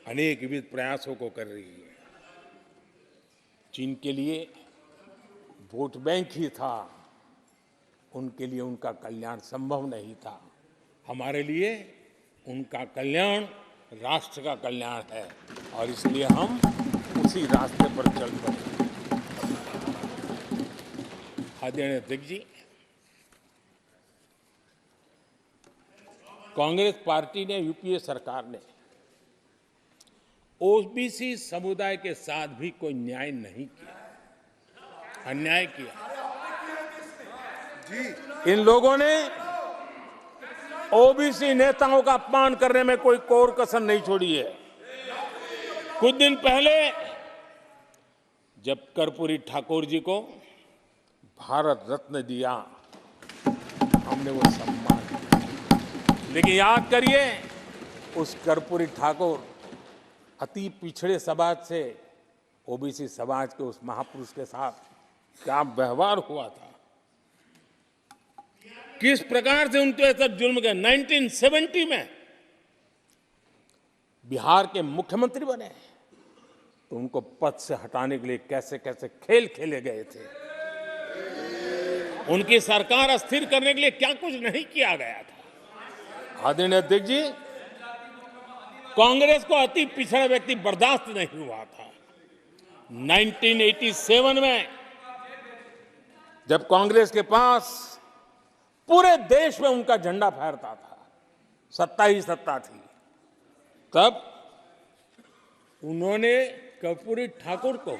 अनेक विविध प्रयासों को कर रही है। जिनके लिए वोट बैंक ही था, उनके लिए उनका कल्याण संभव नहीं था। हमारे लिए उनका कल्याण राष्ट्र का कल्याण है और इसलिए हम उसी रास्ते पर चल पड़े। आदरणीय अध्यक्ष जी, कांग्रेस पार्टी ने, यूपीए सरकार ने ओबीसी समुदाय के साथ भी कोई न्याय नहीं किया, अन्याय किया। इन लोगों ने ओबीसी नेताओं का अपमान करने में कोई कोर कसर नहीं छोड़ी है। कुछ दिन पहले जब कर्पूरी ठाकुर जी को भारत रत्न दिया, हमने वो सम्मान किया। लेकिन याद करिए, उस कर्पूरी ठाकुर अति पिछड़े समाज से ओबीसी समाज के उस महापुरुष के साथ क्या व्यवहार हुआ था, किस प्रकार से उनके साथ जुल्म किया। 1970 में बिहार के मुख्यमंत्री बने तो उनको पद से हटाने के लिए कैसे कैसे खेल खेले गए थे। उनकी सरकार अस्थिर करने के लिए क्या कुछ नहीं किया गया था। आदरणीय अध्यक्ष जी, कांग्रेस को अति पिछड़ा व्यक्ति बर्दाश्त नहीं हुआ था। 1987 में जब कांग्रेस के पास पूरे देश में उनका झंडा फहरता था, सत्ता ही सत्ता थी, तब उन्होंने कर्पूरी ठाकुर को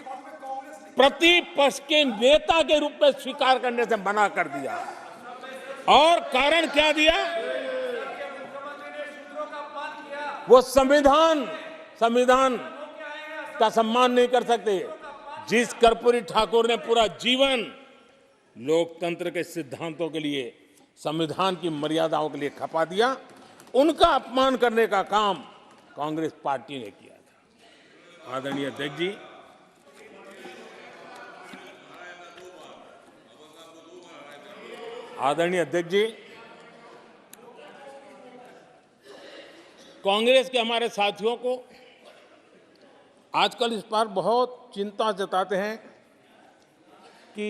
प्रतिपक्ष के नेता के रूप में स्वीकार करने से मना कर दिया। और कारण क्या दिया? वो संविधान का सम्मान नहीं कर सकते। जिस कर्पूरी ठाकुर ने पूरा जीवन लोकतंत्र के सिद्धांतों के लिए, संविधान की मर्यादाओं के लिए खपा दिया, उनका अपमान करने का काम कांग्रेस पार्टी ने किया था। आदरणीय अध्यक्ष जी, कांग्रेस के हमारे साथियों को आजकल इस पर बहुत चिंता जताते हैं कि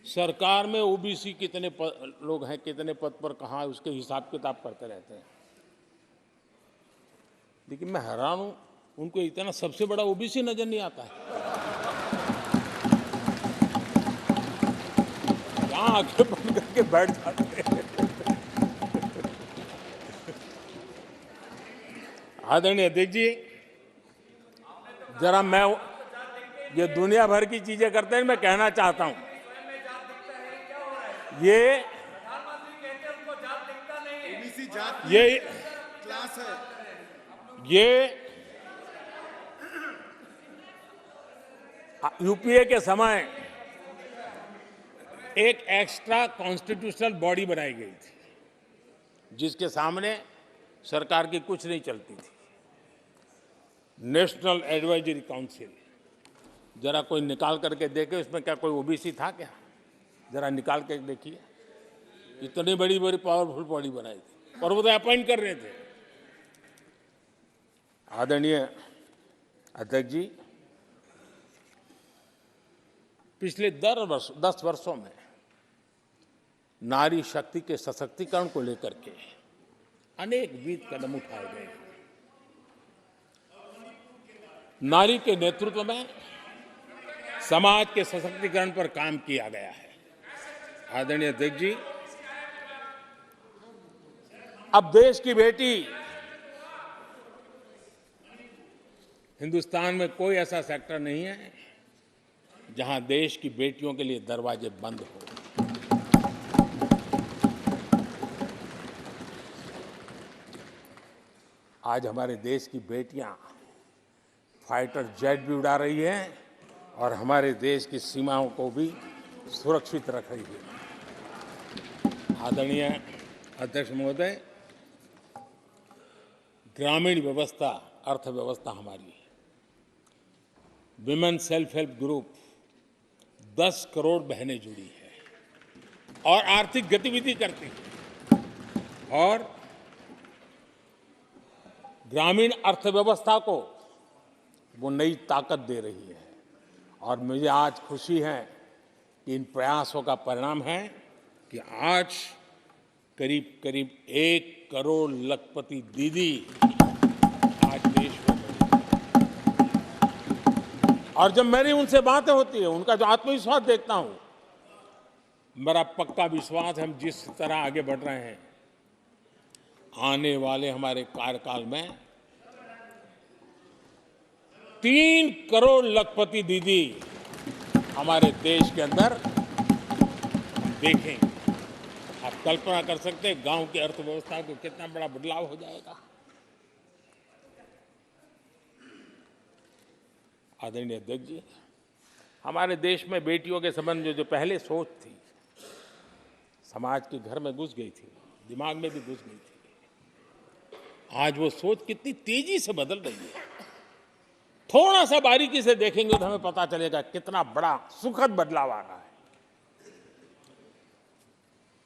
सरकार में ओबीसी कितने लोग हैं, कितने पद पर कहाँ है, उसके हिसाब किताब करते रहते हैं। लेकिन मैं हैरान हूं, उनको इतना सबसे बड़ा ओबीसी नजर नहीं आता है। यहाँ आंखें बंद करके बैठ जाते हैं। आदरणीय अध्यक्ष जी, जरा मैं ये दुनिया भर की चीजें करते हैं, मैं कहना चाहता हूं, ये क्लास है। यूपीए के समय एक एक्स्ट्रा कॉन्स्टिट्यूशनल बॉडी बनाई गई थी, जिसके सामने सरकार की कुछ नहीं चलती थी। नेशनल एडवाइजरी काउंसिल, जरा कोई निकाल करके देखे उसमें क्या कोई ओबीसी था क्या? जरा निकाल के देखिए। इतनी बड़ी बड़ी पावरफुल बॉडी बनाई थी और वो तो अपॉइंट कर रहे थे। आदरणीय अध्यक्ष जी, पिछले 10 वर्षों में नारी शक्ति के सशक्तिकरण को लेकर के अनेक विविध कदम उठाए गए। नारी के नेतृत्व में समाज के सशक्तिकरण पर काम किया गया है। आदरणीय अध्यक्ष जी, अब देश की बेटी, हिंदुस्तान में कोई ऐसा सेक्टर नहीं है जहां देश की बेटियों के लिए दरवाजे बंद हो। आज हमारे देश की बेटियां फाइटर जेट भी उड़ा रही हैं और हमारे देश की सीमाओं को भी सुरक्षित रख रही है। आदरणीय अध्यक्ष महोदय, ग्रामीण व्यवस्था, अर्थव्यवस्था हमारी, women self help group 10 crore बहनें जुड़ी है। और आर्थिक गतिविधि करती है और ग्रामीण अर्थव्यवस्था को वो नई ताकत दे रही है। और मुझे आज खुशी है कि इन प्रयासों का परिणाम है कि आज करीब करीब 1 करोड़ लखपति दीदी आज देश में बनी। और जब मेरी उनसे बातें होती है, उनका जो आत्मविश्वास देखता हूं, मेरा पक्का विश्वास है हम जिस तरह आगे बढ़ रहे हैं, आने वाले हमारे कार्यकाल में 3 करोड़ लखपति दीदी हमारे देश के अंदर हम देखेंगे। आप कल्पना कर सकते हैं गांव की अर्थव्यवस्था को कितना बड़ा बदलाव हो जाएगा। आदरणीय अध्यक्ष जी, हमारे देश में बेटियों के संबंध में जो पहले सोच थी, समाज के घर में घुस गई थी, दिमाग में भी घुस गई थी, आज वो सोच कितनी तेजी से बदल रही है। थोड़ा सा बारीकी से देखेंगे तो हमें पता चलेगा कितना बड़ा सुखद बदलाव आ रहा है।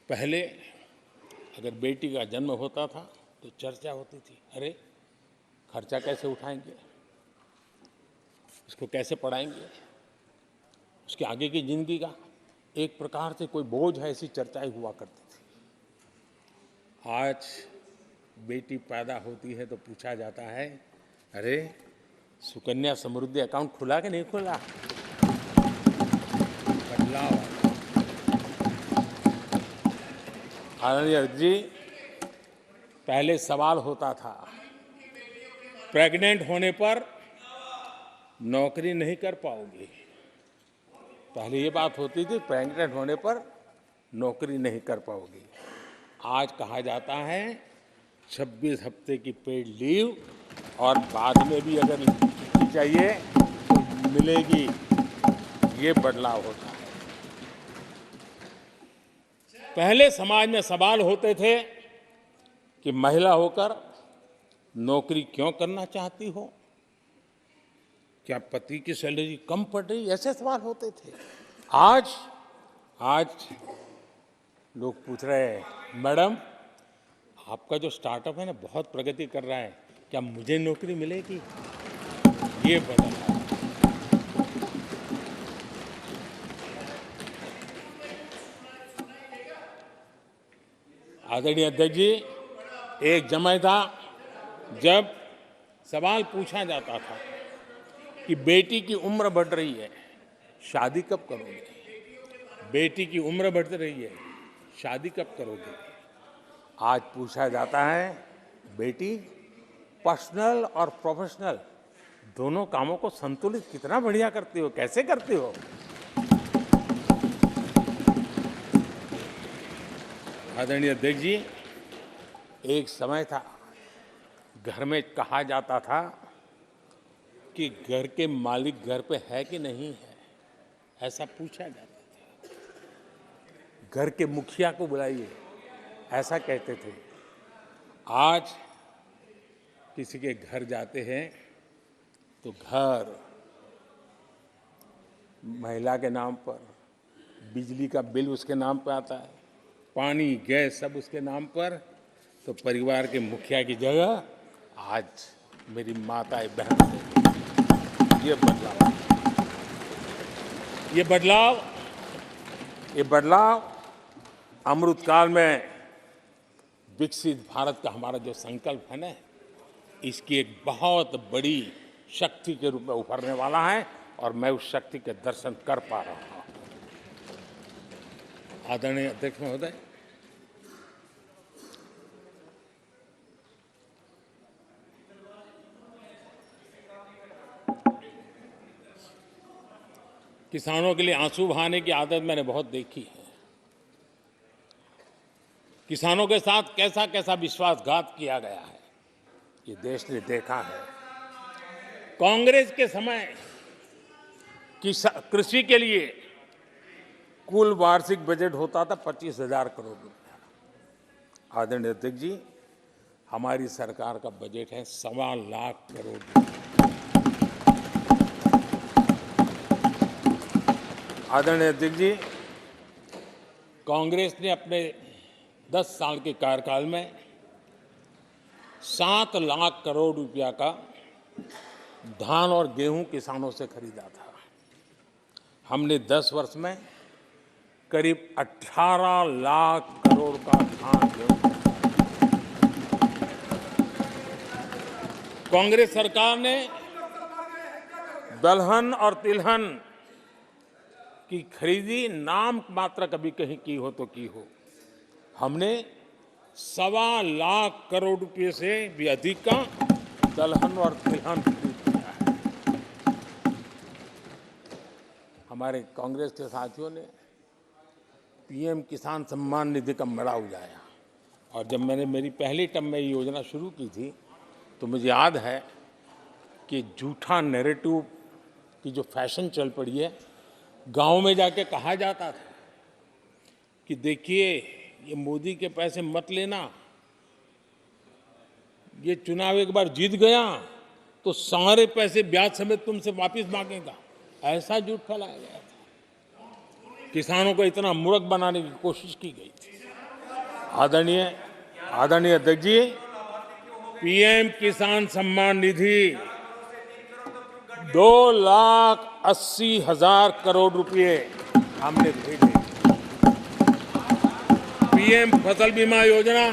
पहले अगर बेटी का जन्म होता था तो चर्चा होती थी, अरे खर्चा कैसे उठाएंगे, उसको कैसे पढ़ाएंगे, उसके आगे की जिंदगी का एक प्रकार से कोई बोझ है, ऐसी चर्चाएं हुआ करती थी। आज बेटी पैदा होती है तो पूछा जाता है, अरे सुकन्या समृद्धि अकाउंट खुला कि नहीं खुला। बदलाव। आदरणीय जी, पहले सवाल होता था प्रेग्नेंट होने पर नौकरी नहीं कर पाओगे। पहले ये बात होती थी प्रेग्नेंट होने पर नौकरी नहीं कर पाओगे। आज कहा जाता है 26 हफ्ते की पेड लीव और बाद में भी अगर चाहिए तो मिलेगी। ये बदलाव होता है। पहले समाज में सवाल होते थे कि महिला होकर नौकरी क्यों करना चाहती हो, क्या पति की सैलरी कम पड़ रही, ऐसे सवाल होते थे। आज लोग पूछ रहे हैं, मैडम आपका जो स्टार्टअप है ना बहुत प्रगति कर रहा है, क्या मुझे नौकरी मिलेगी। ये बदल। आदरणीय अध्यक्ष जी, एक समय था जब सवाल पूछा जाता था कि बेटी की उम्र बढ़ रही है, शादी कब करोगे। बेटी की उम्र बढ़ रही है, शादी कब करोगे। आज पूछा जाता है, बेटी पर्सनल और प्रोफेशनल दोनों कामों को संतुलित कितना बढ़िया करती हो, कैसे करती हो। आदरणीय अध्यक्ष जी, एक समय था घर में कहा जाता था कि घर के मालिक घर पे है कि नहीं है, ऐसा पूछा जाता था। घर के मुखिया को बुलाइए, ऐसा कहते थे। आज किसी के घर जाते हैं तो घर महिला के नाम पर, बिजली का बिल उसके नाम पर आता है, पानी गैस सब उसके नाम पर। तो परिवार के मुखिया की जगह आज मेरी माताएं बहन से। ये बदलाव अमृतकाल में विकसित भारत का हमारा जो संकल्प है ना, इसकी एक बहुत बड़ी शक्ति के रूप में उभरने वाला है और मैं उस शक्ति के दर्शन कर पा रहा हूं। आदरणीय अध्यक्ष महोदय, किसानों के लिए आंसू बहाने की आदत मैंने बहुत देखी है। किसानों के साथ कैसा कैसा विश्वासघात किया गया है, ये देश ने देखा है। कांग्रेस के समय कृषि के लिए कुल वार्षिक बजट होता था 25,000 करोड़ रुपया। आदरणीय अध्यक्ष जी, हमारी सरकार का बजट है 1.25 लाख करोड़ रुपया। आदरणीय अध्यक्ष जी, कांग्रेस ने अपने 10 साल के कार्यकाल में 7 लाख करोड़ रुपया का धान और गेहूं किसानों से खरीदा था। हमने 10 वर्ष में करीब 18 लाख करोड़ का धान गेहूं खरीदा। कांग्रेस सरकार ने दलहन और तिलहन की खरीदी नाम मात्र कभी कहीं की हो तो की हो। हमने 1.25 लाख करोड़ रुपए से भी अधिक का दलहन और तिलहन खरीद किया है। हमारे कांग्रेस के साथियों ने पीएम किसान सम्मान निधि का मड़ा उड़ाया और जब मैंने मेरी पहली टर्म में ये योजना शुरू की थी तो मुझे याद है कि झूठा नैरेटिव की जो फैशन चल पड़ी है, गांव में जाके कहा जाता था कि देखिए ये मोदी के पैसे मत लेना, ये चुनाव एक बार जीत गया तो सारे पैसे ब्याज समेत तुमसे वापस मांगेगा। ऐसा झूठ फैलाया गया था। किसानों को इतना मूर्ख बनाने की कोशिश की गई थी। आदरणीय अध्यक्ष जी, पीएम किसान सम्मान निधि 2,80,000 करोड़ रुपए हमने भेजे। पीएम फसल बीमा योजना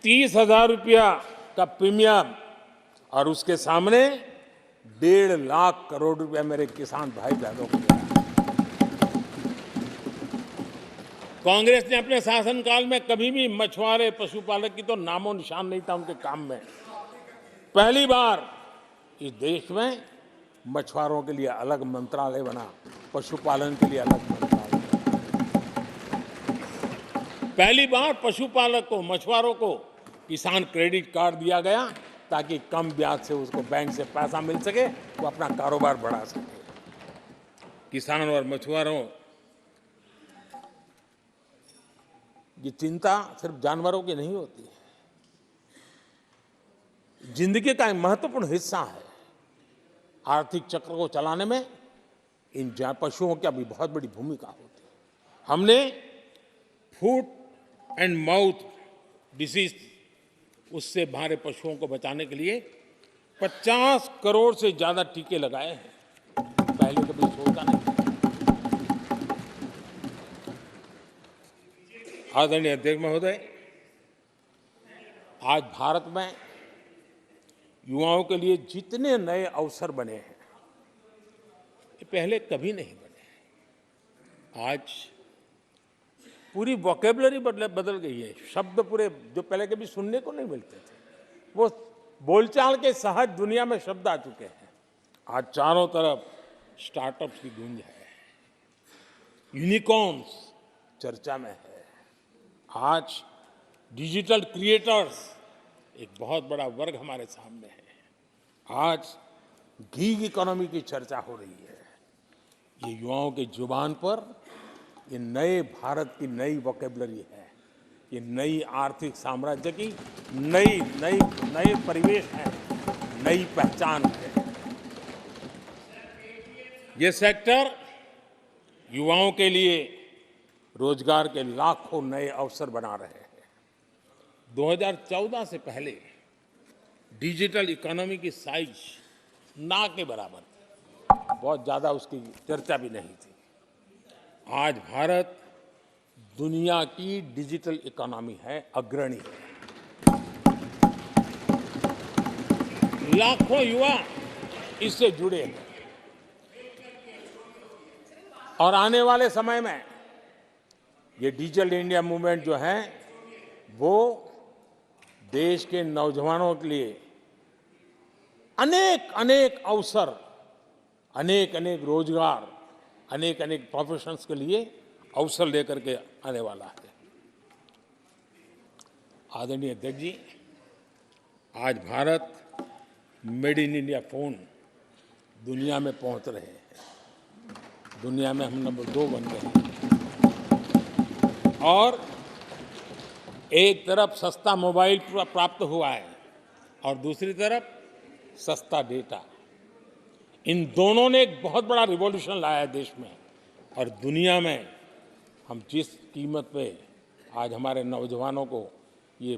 30,000 रुपया का प्रीमियम और उसके सामने 1.5 लाख करोड़ रुपया मेरे किसान भाई बहनों को दिया। कांग्रेस ने अपने शासनकाल में कभी भी मछुआरे पशुपालक की तो नामो निशान नहीं था उनके काम में। पहली बार इस देश में मछुआरों के लिए अलग मंत्रालय बना, पशुपालन के लिए अलग मंत्रालय। पहली बार पशुपालक को, मछुआरों को किसान क्रेडिट कार्ड दिया गया ताकि कम ब्याज से उसको बैंक से पैसा मिल सके, वो अपना कारोबार बढ़ा सके। किसानों और मछुआरों की चिंता सिर्फ जानवरों की नहीं होती है, जिंदगी का एक महत्वपूर्ण हिस्सा है। आर्थिक चक्र को चलाने में इन पशुओं की अभी बहुत बड़ी भूमिका होती है। हमने फुट एंड माउथ डिसीज, उससे हमारे पशुओं को बचाने के लिए 50 करोड़ से ज्यादा टीके लगाए हैं। पहले कभी सोचा नहीं। आदरणीय अध्यक्ष महोदय, आज भारत में युवाओं के लिए जितने नए अवसर बने हैं ये पहले कभी नहीं बने। आज पूरी वोकैबुलरी बदल गई है। शब्द पूरे जो पहले कभी सुनने को नहीं मिलते थे, वो बोलचाल के सहज दुनिया में शब्द आ चुके हैं। आज चारों तरफ स्टार्टअप्स की गूंज है, यूनिकॉर्न्स चर्चा में है। आज डिजिटल क्रिएटर्स एक बहुत बड़ा वर्ग हमारे सामने है। आज गीग इकोनॉमी की चर्चा हो रही है। ये युवाओं के जुबान पर ये नए भारत की नई वोकैबुलरी है, ये नई आर्थिक साम्राज्य की नए परिवेश है, नई पहचान है। ये सेक्टर युवाओं के लिए रोजगार के लाखों नए अवसर बना रहे हैं। 2014 से पहले डिजिटल इकोनॉमी की साइज ना के बराबर थी, बहुत ज्यादा उसकी चर्चा भी नहीं थी। आज भारत दुनिया की डिजिटल इकोनॉमी है, अग्रणी है। लाखों युवा इससे जुड़े हैं और आने वाले समय में ये डिजिटल इंडिया मूवमेंट जो है वो देश के नौजवानों के लिए अनेक अवसर, अनेक रोजगार, अनेक प्रोफेशंस के लिए अवसर लेकर के आने वाला है। आदरणीय अध्यक्ष जी, आज Bharat made in India phone दुनिया में पहुंच रहे हैं। दुनिया में हम नंबर 2 बन गए हैं और एक तरफ सस्ता मोबाइल प्राप्त हुआ है और दूसरी तरफ सस्ता डेटा। इन दोनों ने एक बहुत बड़ा रिवॉल्यूशन लाया है देश में और दुनिया में हम जिस कीमत पे आज हमारे नौजवानों को ये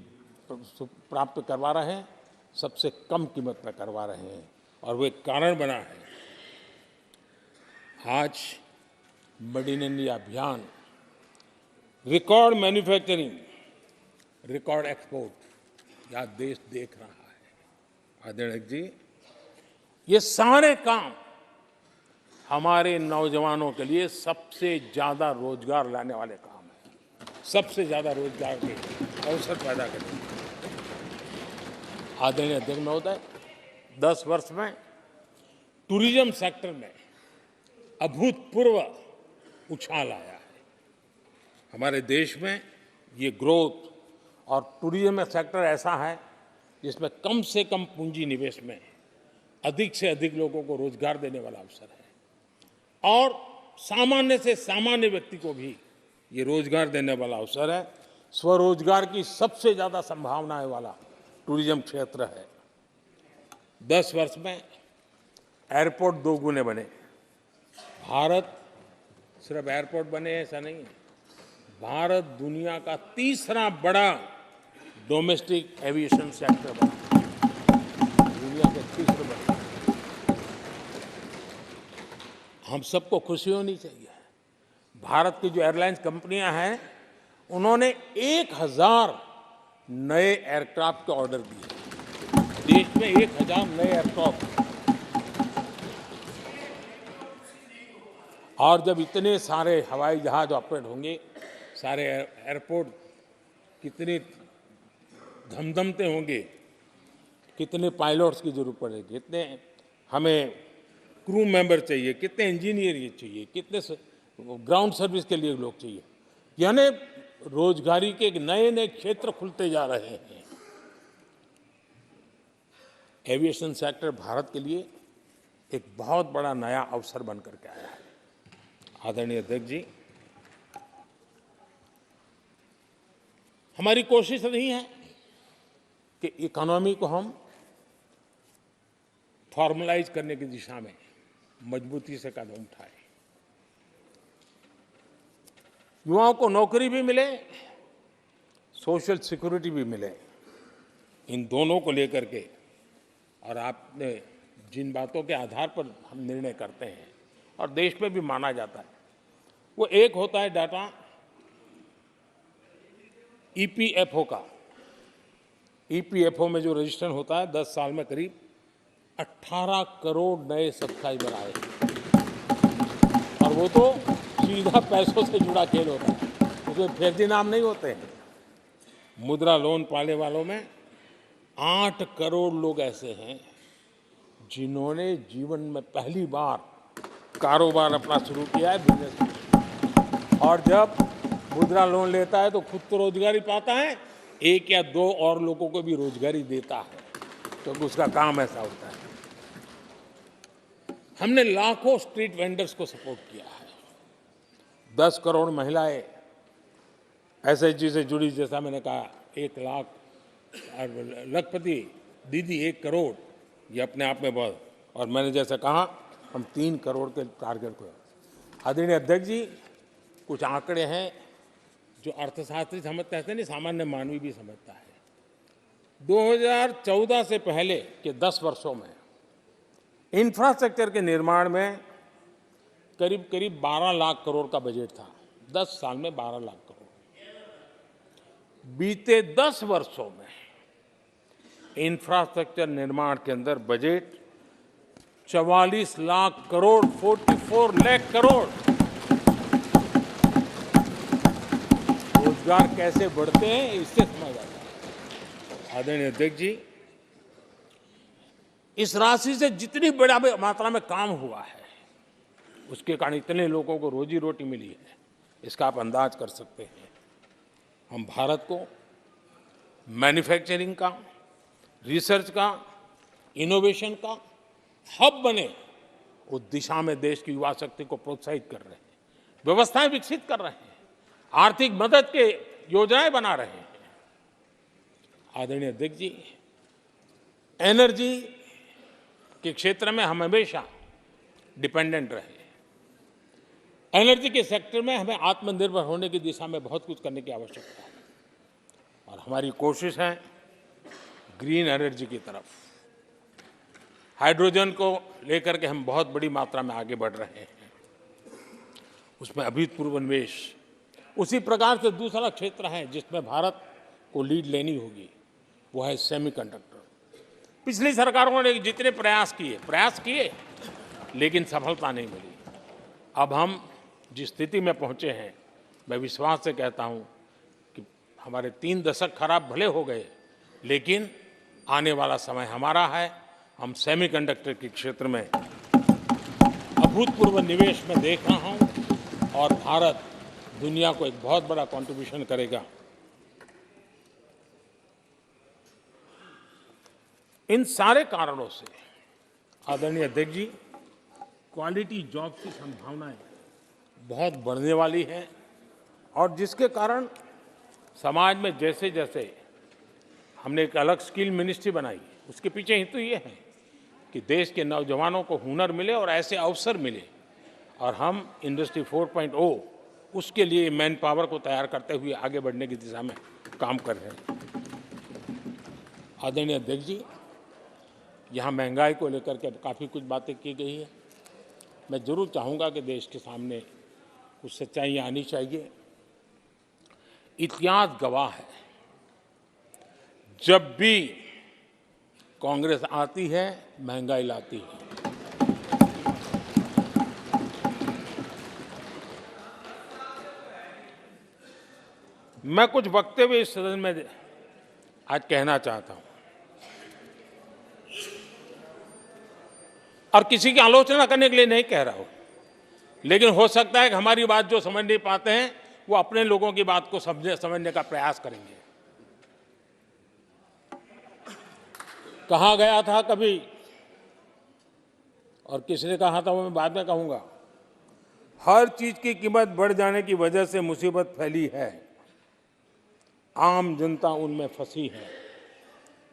प्राप्त करवा रहे हैं, सबसे कम कीमत पर करवा रहे हैं और वो एक कारण बना है। आज मेड इन इंडिया अभियान, रिकॉर्ड मैन्युफैक्चरिंग, रिकॉर्ड एक्सपोर्ट, यह देश देख रहा है। आदरणीय जी, ये सारे काम हमारे नौजवानों के लिए सबसे ज्यादा रोजगार लाने वाले काम हैं, सबसे ज्यादा रोजगार के अवसर पैदा करेंगे। आदरणीय अध्यक्ष महोदय, 10 वर्ष में टूरिज्म सेक्टर में अभूतपूर्व उछाल आया है। हमारे देश में ये ग्रोथ और टूरिज्म सेक्टर ऐसा है जिसमें कम से कम पूंजी निवेश में अधिक से अधिक लोगों को रोजगार देने वाला अवसर है और सामान्य से सामान्य व्यक्ति को भी ये रोजगार देने वाला अवसर है। स्वरोजगार की सबसे ज्यादा संभावनाएं वाला टूरिज्म क्षेत्र है। 10 वर्ष में एयरपोर्ट 2 गुने बने। भारत सिर्फ एयरपोर्ट बने ऐसा नहीं है, भारत दुनिया का तीसरा बड़ा डोमेस्टिक एविएशन सेक्टर बना, दुनिया के तीसरे बड़े। हम सबको खुशी होनी चाहिए। भारत की जो एयरलाइंस कंपनियां हैं, उन्होंने 1000 नए एयरक्राफ्ट के ऑर्डर दिए। देश में 1000 नए एयरक्राफ्ट, और जब इतने सारे हवाई जहाज ऑपरेट होंगे, सारे एयरपोर्ट कितने धमधमते होंगे, कितने पायलट्स की जरूरत पड़ेगी, कितने हमें क्रू मेंबर चाहिए, कितने इंजीनियर ये चाहिए, कितने ग्राउंड सर्विस के लिए लोग चाहिए। यानी रोजगारी के नए नए क्षेत्र खुलते जा रहे हैं। एविएशन सेक्टर भारत के लिए एक बहुत बड़ा नया अवसर बन करके आया है। आदरणीय अध्यक्ष जी, हमारी कोशिश नहीं है कि इकोनॉमी को हम फॉर्मलाइज करने की दिशा में मजबूती से कदम उठाए, युवाओं को नौकरी भी मिले, सोशल सिक्योरिटी भी मिले। इन दोनों को लेकर के और आपने जिन बातों के आधार पर हम निर्णय करते हैं और देश में भी माना जाता है, वो एक होता है डाटा ईपीएफओ का। ईपीएफओ में जो रजिस्ट्रेशन होता है, 10 साल में करीब 18 करोड़ नए सब्सक्राइबर आए और वो तो सीधा पैसों से जुड़ा खेल होता है, उसमें फर्जी नाम नहीं होते हैं। मुद्रा लोन पाने वालों में 8 करोड़ लोग ऐसे हैं जिन्होंने जीवन में पहली बार कारोबार अपना शुरू किया है, बिजनेस। और जब मुद्रा लोन लेता है तो खुद तो रोजगारी पाता है, 1 या 2 और लोगों को भी रोजगारी देता है, क्योंकि उसका काम ऐसा होता है। हमने लाखों स्ट्रीट वेंडर्स को सपोर्ट किया है। 10 करोड़ महिलाएं एसएचजी से जुड़ी, जैसा मैंने कहा, 1 लाख लखपति दीदी 1 करोड़, ये अपने आप में बहुत। और मैंने जैसे कहा, हम 3 करोड़ के टारगेट को। आदरणीय अध्यक्ष जी, कुछ आंकड़े हैं जो अर्थशास्त्री समझते हैं, नहीं सामान्य मानवी भी समझता है। 2014 से पहले के 10 वर्षों में इंफ्रास्ट्रक्चर के निर्माण में करीब करीब 12 लाख करोड़ का बजट था। 10 साल में 12 लाख करोड़। बीते 10 वर्षों में इंफ्रास्ट्रक्चर निर्माण के अंदर बजट 44 लाख करोड़, 44 लाख करोड़। रोजगार कैसे बढ़ते हैं, इससे समझ आता है। आदरणीय अध्यक्ष जी, इस राशि से जितनी बड़ा मात्रा में काम हुआ है, उसके कारण इतने लोगों को रोजी रोटी मिली है, इसका आप अंदाज कर सकते हैं। हम भारत को मैन्युफैक्चरिंग का, रिसर्च का, इनोवेशन का हब बने, उस दिशा में देश की युवा शक्ति को प्रोत्साहित कर रहे हैं, व्यवस्थाएं विकसित कर रहे हैं, आर्थिक मदद के योजनाएं बना रहे हैं। आदरणीय अध्यक्ष जी, एनर्जी के क्षेत्र में हम हमेशा डिपेंडेंट रहे। एनर्जी के सेक्टर में हमें आत्मनिर्भर होने की दिशा में बहुत कुछ करने की आवश्यकता है और हमारी कोशिश है ग्रीन एनर्जी की तरफ। हाइड्रोजन को लेकर के हम बहुत बड़ी मात्रा में आगे बढ़ रहे हैं, उसमें अभूतपूर्व निवेश। उसी प्रकार से दूसरा क्षेत्र है जिसमें भारत को लीड लेनी होगी, वो है सेमीकंडक्टर। पिछली सरकारों ने जितने प्रयास किए लेकिन सफलता नहीं मिली। अब हम जिस स्थिति में पहुंचे हैं, मैं विश्वास से कहता हूं कि हमारे 3 दशक खराब भले हो गए, लेकिन आने वाला समय हमारा है। हम सेमीकंडक्टर के क्षेत्र में अभूतपूर्व निवेश में देख रहा हूं और भारत दुनिया को एक बहुत बड़ा कंट्रीब्यूशन करेगा। इन सारे कारणों से आदरणीय अध्यक्ष जी, क्वालिटी जॉब की संभावनाएं बहुत बढ़ने वाली है और जिसके कारण समाज में जैसे जैसे हमने एक अलग स्किल मिनिस्ट्री बनाई, उसके पीछे हेतु ये है कि देश के नौजवानों को हुनर मिले और ऐसे अवसर मिले और हम इंडस्ट्री 4.0 उसके लिए मैन पावर को तैयार करते हुए आगे बढ़ने की दिशा में काम कर रहे हैं। आदरणीय अध्यक्ष जी, यहाँ महंगाई को लेकर के काफ़ी कुछ बातें की गई है। मैं जरूर चाहूँगा कि देश के सामने कुछ सच्चाइयाँ आनी चाहिए। इतिहास गवाह है, जब भी कांग्रेस आती है महंगाई लाती है। मैं कुछ वक्तव्य इस सदन में आज कहना चाहता हूं और किसी की आलोचना करने के लिए नहीं कह रहा हूं, लेकिन हो सकता है कि हमारी बात जो समझ नहीं पाते हैं वो अपने लोगों की बात को समझने का प्रयास करेंगे। कहा गया था कभी और किसने कहा था वो मैं बाद में कहूंगा, हर चीज की कीमत बढ़ जाने की वजह से मुसीबत फैली है, आम जनता उनमें फंसी है।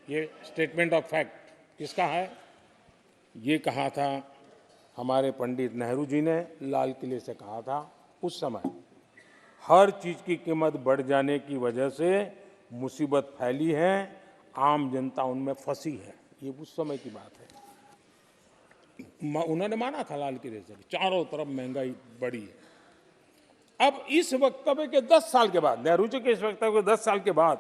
ये स्टेटमेंट ऑफ फैक्ट किसका है? ये कहा था हमारे पंडित नेहरू जी ने, लाल किले से कहा था उस समय। हर चीज की कीमत बढ़ जाने की वजह से मुसीबत फैली है, आम जनता उनमें फंसी है। ये उस समय की बात है। उन्होंने माना था लाल किले से, चारों तरफ महंगाई बढ़ी है। अब इस वक्तव्य के 10 साल के बाद, नेहरू जी के इस वक्तव्य के 10 साल के बाद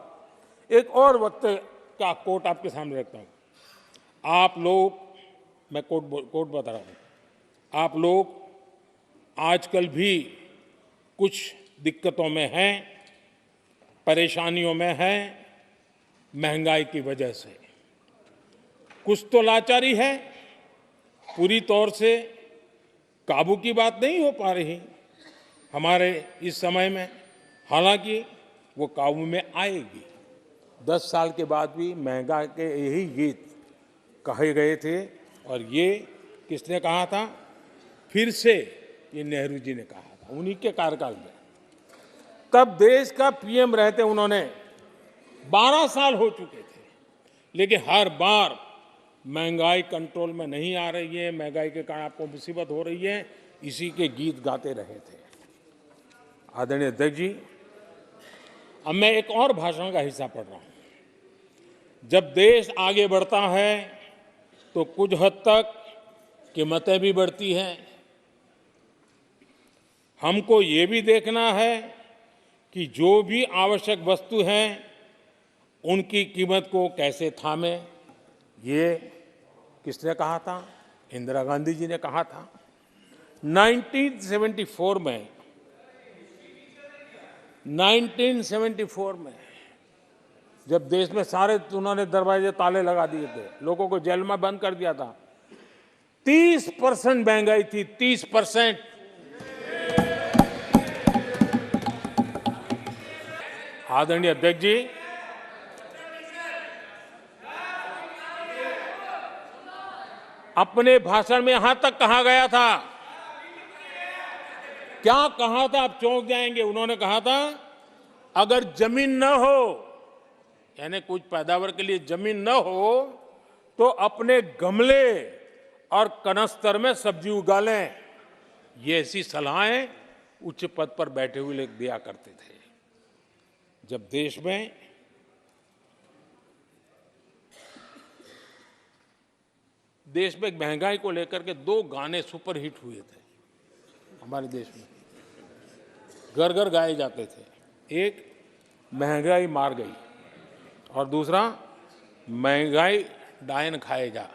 एक और वक्तव्य का कोट आपके सामने रखता हूं। आप लोग, मैं कोट बता रहा हूं, आप लोग आजकल भी कुछ दिक्कतों में हैं, परेशानियों में हैं, महंगाई की वजह से। कुछ तो लाचारी है, पूरी तौर से काबू की बात नहीं हो पा रही हमारे इस समय में, हालांकि वो काबू में आएगी। 10 साल के बाद भी महंगाई के यही गीत कहे गए थे और ये किसने कहा था? फिर से ये नेहरू जी ने कहा था, उन्हीं के कार्यकाल में। तब देश का पीएम रहते उन्होंने 12 साल हो चुके थे, लेकिन हर बार महंगाई कंट्रोल में नहीं आ रही है, महंगाई के कारण आपको मुसीबत हो रही है, इसी के गीत गाते रहे थे। आदरणीय अध्यक्ष जी, अब मैं एक और भाषण का हिस्सा पढ़ रहा हूं। जब देश आगे बढ़ता है तो कुछ हद तक कीमतें भी बढ़ती हैं। हमको ये भी देखना है कि जो भी आवश्यक वस्तु हैं उनकी कीमत को कैसे थामें। ये किसने कहा था? इंदिरा गांधी जी ने कहा था। 1974 में जब देश में सारे उन्होंने दरवाजे ताले लगा दिए थे, लोगों को जेल में बंद कर दिया था, 30% महंगाई थी, 30%। आदरणीय अध्यक्ष जी, अपने भाषण में यहां तक कहा गया था, क्या कहा था? आप चौंक जाएंगे। उन्होंने कहा था अगर जमीन न हो, यानी कुछ पैदावार के लिए जमीन न हो, तो अपने गमले और कनस्तर में सब्जी उगा लें। ये ऐसी सलाहें उच्च पद पर बैठे हुए लोग दिया करते थे। जब देश में महंगाई को लेकर के 2 गाने सुपरहिट हुए थे हमारे देश में, घर घर गाए जाते थे। एक महंगाई मार गई और दूसरा महंगाई डायन खाए जा,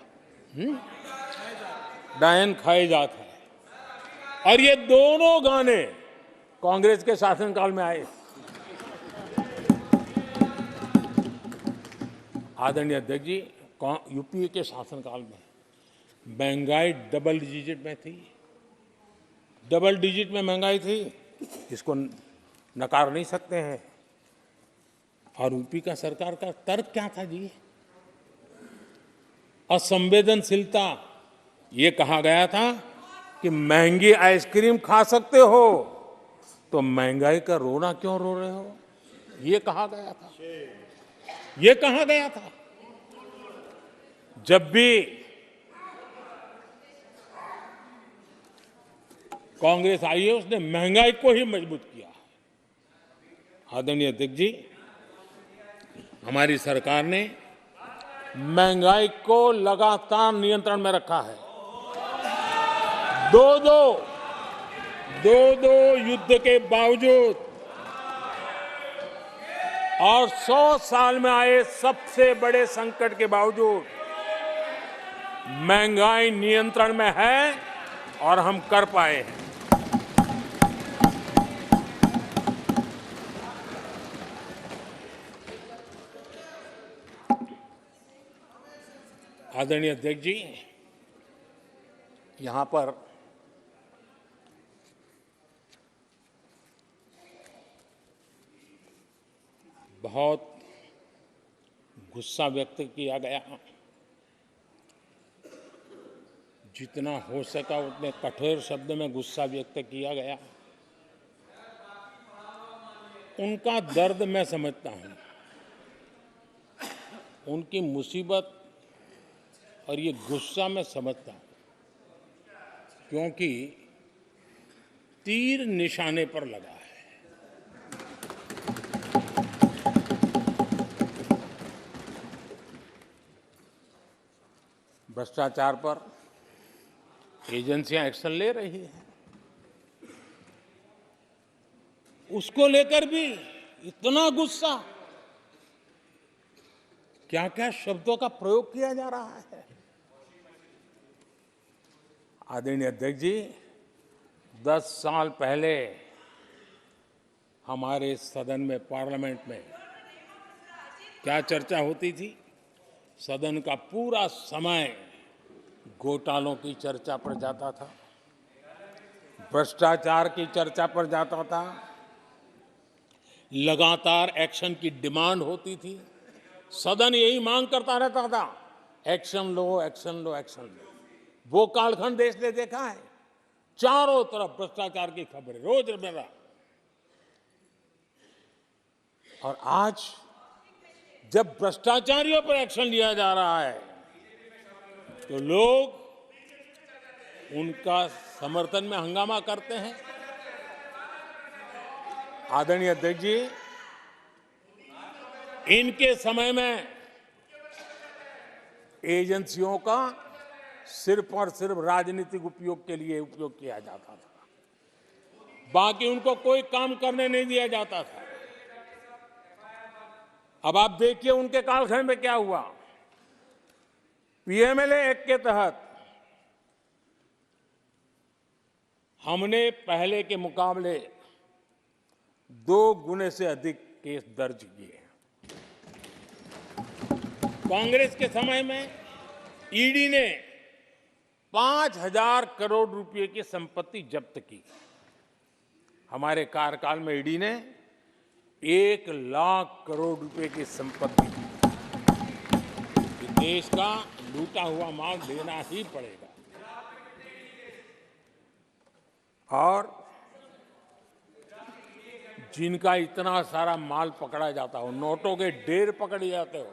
डायन खाए जा था। और ये दोनों गाने कांग्रेस के शासनकाल में आए। आदरणीय अध्यक्ष जी, यूपीए के शासनकाल में महंगाई डबल डिजिट में थी, डबल डिजिट में महंगाई थी, इसको नकार नहीं सकते हैं। और यूपी का सरकार का तर्क क्या था जी? असंवेदनशीलता। ये कहा गया था कि महंगी आइसक्रीम खा सकते हो तो महंगाई का रोना क्यों रो रहे हो, ये कहा गया था, ये कहा गया था। जब भी कांग्रेस आई है उसने महंगाई को ही मजबूत किया। आदरणीय अध्यक्ष जी, हमारी सरकार ने महंगाई को लगातार नियंत्रण में रखा है। दो युद्ध के बावजूद और 100 साल में आए सबसे बड़े संकट के बावजूद महंगाई नियंत्रण में है और हम कर पाए हैं। आदरणीय अध्यक्ष जी, यहां पर बहुत गुस्सा व्यक्त किया गया। जितना हो सका उतने कठोर शब्द में गुस्सा व्यक्त किया गया। उनका दर्द मैं समझता हूं, उनकी मुसीबत और ये गुस्सा मैं समझता हूं, क्योंकि तीर निशाने पर लगा है। भ्रष्टाचार पर एजेंसियां एक्शन ले रही हैं, उसको लेकर भी इतना गुस्सा, क्या क्या शब्दों का प्रयोग किया जा रहा है। आदरणीय अध्यक्ष जी, 10 साल पहले हमारे सदन में, पार्लियामेंट में क्या चर्चा होती थी? सदन का पूरा समय घोटालों की चर्चा पर जाता था, भ्रष्टाचार की चर्चा पर जाता था, लगातार एक्शन की डिमांड होती थी। सदन यही मांग करता रहता था, एक्शन लो, एक्शन लो, एक्शन लो। वो कालखंड देश ने देखा है, चारों तरफ भ्रष्टाचार की खबरें रोजमर्रा। और आज जब भ्रष्टाचारियों पर एक्शन लिया जा रहा है तो लोग उनका समर्थन में हंगामा करते हैं। आदरणीय अध्यक्ष जी, इनके समय में एजेंसियों का सिर्फ और सिर्फ राजनीतिक उपयोग के लिए उपयोग किया जाता था, बाकी उनको कोई काम करने नहीं दिया जाता था। अब आप देखिए उनके कालखंड में क्या हुआ। पीएमएलए एक्ट के तहत हमने पहले के मुकाबले 2 गुने से अधिक केस दर्ज किए। कांग्रेस के समय में ईडी ने 5,000 करोड़ रुपए की संपत्ति जब्त की। हमारे कार्यकाल में ईडी ने 1 लाख करोड़ रुपए की संपत्ति। देश का लूटा हुआ माल देना ही पड़ेगा। और जिनका इतना सारा माल पकड़ा जाता हो, नोटों के ढेर पकड़े जाते हो।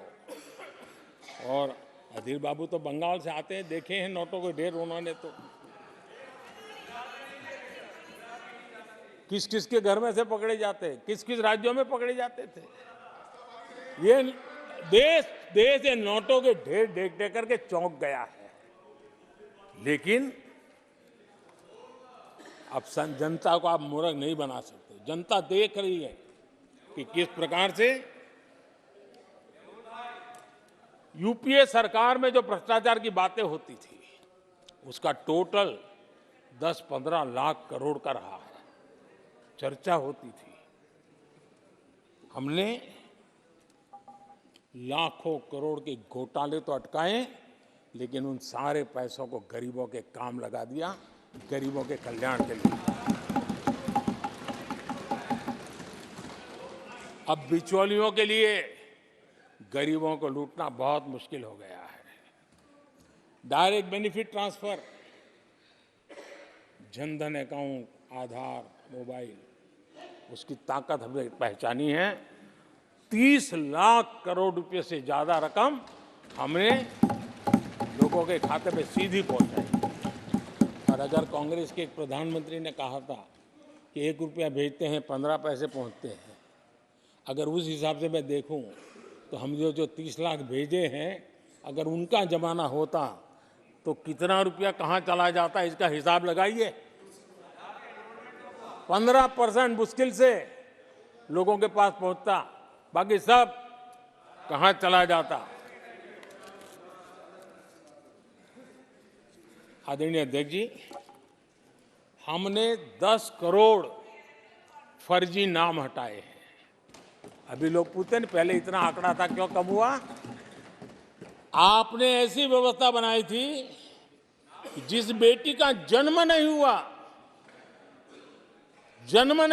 और अधीर बाबू तो बंगाल से आते हैं, देखे हैं नोटों के ढेर उन्होंने। किस किस के घर में से पकड़े जाते, किस किस राज्यों में पकड़े जाते थे। ये देश ये नोटों के ढेर देख देख करके चौंक गया है। लेकिन अब जनता को आप मूर्ख नहीं बना सकते। जनता देख रही है कि किस प्रकार से यूपीए सरकार में जो भ्रष्टाचार की बातें होती थी उसका टोटल 10-15 लाख करोड़ का रहा है, चर्चा होती थी। हमने लाखों करोड़ के घोटाले तो अटकाए, लेकिन उन सारे पैसों को गरीबों के काम लगा दिया, गरीबों के कल्याण के लिए। अब बिचौलियों के लिए गरीबों को लूटना बहुत मुश्किल हो गया है। Direct benefit transfer, Jan Dhan account, Aadhaar, mobile, उसकी ताकत हमने पहचानी है। 30 लाख करोड़ रुपए से ज्यादा रकम हमने लोगों के खाते में सीधी पहुंचाई। और अगर कांग्रेस के एक प्रधानमंत्री ने कहा था कि 1 रुपया भेजते हैं 15 पैसे पहुंचते हैं, अगर उस हिसाब से मैं देखूं तो हम जो 30 लाख भेजे हैं, अगर उनका जमाना होता तो कितना रुपया कहां चला जाता, इसका हिसाब लगाइए। 15% मुश्किल से लोगों के पास पहुंचता, बाकी सब कहां चला जाता। आदरणीय अध्यक्ष जी, हमने 10 करोड़ फर्जी नाम हटाए हैं। अभी लोग पूछते हैं पहले इतना आंकड़ा था, क्यों कम हुआ? आपने ऐसी व्यवस्था बनाई थी कि जिस बेटी का जन्म नहीं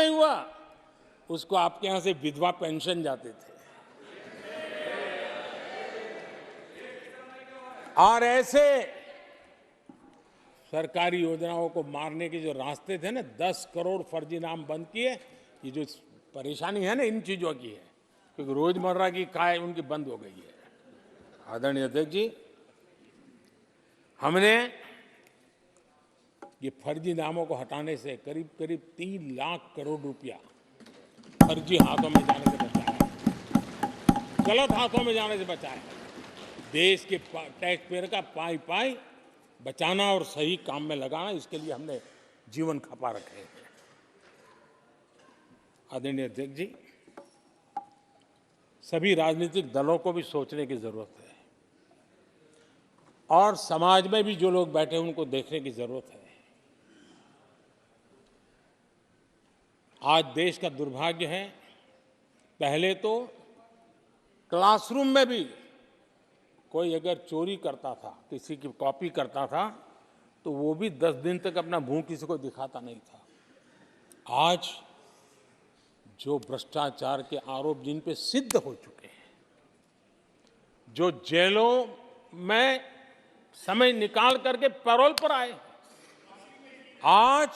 हुआ उसको आपके यहां से विधवा पेंशन जाते थे। और ऐसे सरकारी योजनाओं को मारने के जो रास्ते थे ना, 10 करोड़ फर्जी नाम बंद किए। ये जो परेशानी है ना इन चीजों की है, क्योंकि रोजमर्रा की काय उनकी बंद हो गई है। आदरणीय अध्यक्ष जी, हमने ये फर्जी नामों को हटाने से करीब करीब 3 लाख करोड़ रुपया फर्जी हाथों में जाने से बचाया, गलत हाथों में जाने से बचाया। देश के टैक्स पेयर का पाई बचाना और सही काम में लगाना, इसके लिए हमने जीवन खपा रखे हैं। आदरणीय अध्यक्ष जी, सभी राजनीतिक दलों को भी सोचने की जरूरत है और समाज में भी जो लोग बैठे हैं उनको देखने की जरूरत है। आज देश का दुर्भाग्य है, पहले तो क्लासरूम में भी कोई अगर चोरी करता था, किसी की कॉपी करता था, तो वो भी 10 दिन तक अपना मुंह किसी को दिखाता नहीं था। आज जो भ्रष्टाचार के आरोप जिन पे सिद्ध हो चुके हैं, जो जेलों में समय निकाल करके पैरोल पर आए, आज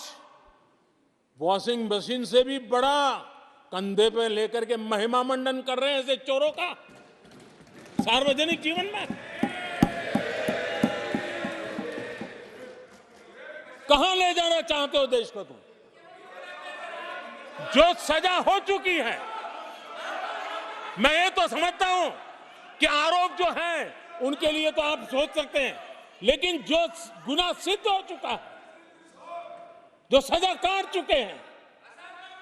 वॉशिंग मशीन से भी बड़ा कंधे पे लेकर के महिमा मंडन कर रहे हैं ऐसे चोरों का सार्वजनिक जीवन में। कहां ले जाना चाहते हो देश को तुम? जो सजा हो चुकी है, मैं ये तो समझता हूं कि आरोप जो है उनके लिए तो आप सोच सकते हैं, लेकिन जो गुनाह सिद्ध हो चुका है, जो सजा काट चुके हैं,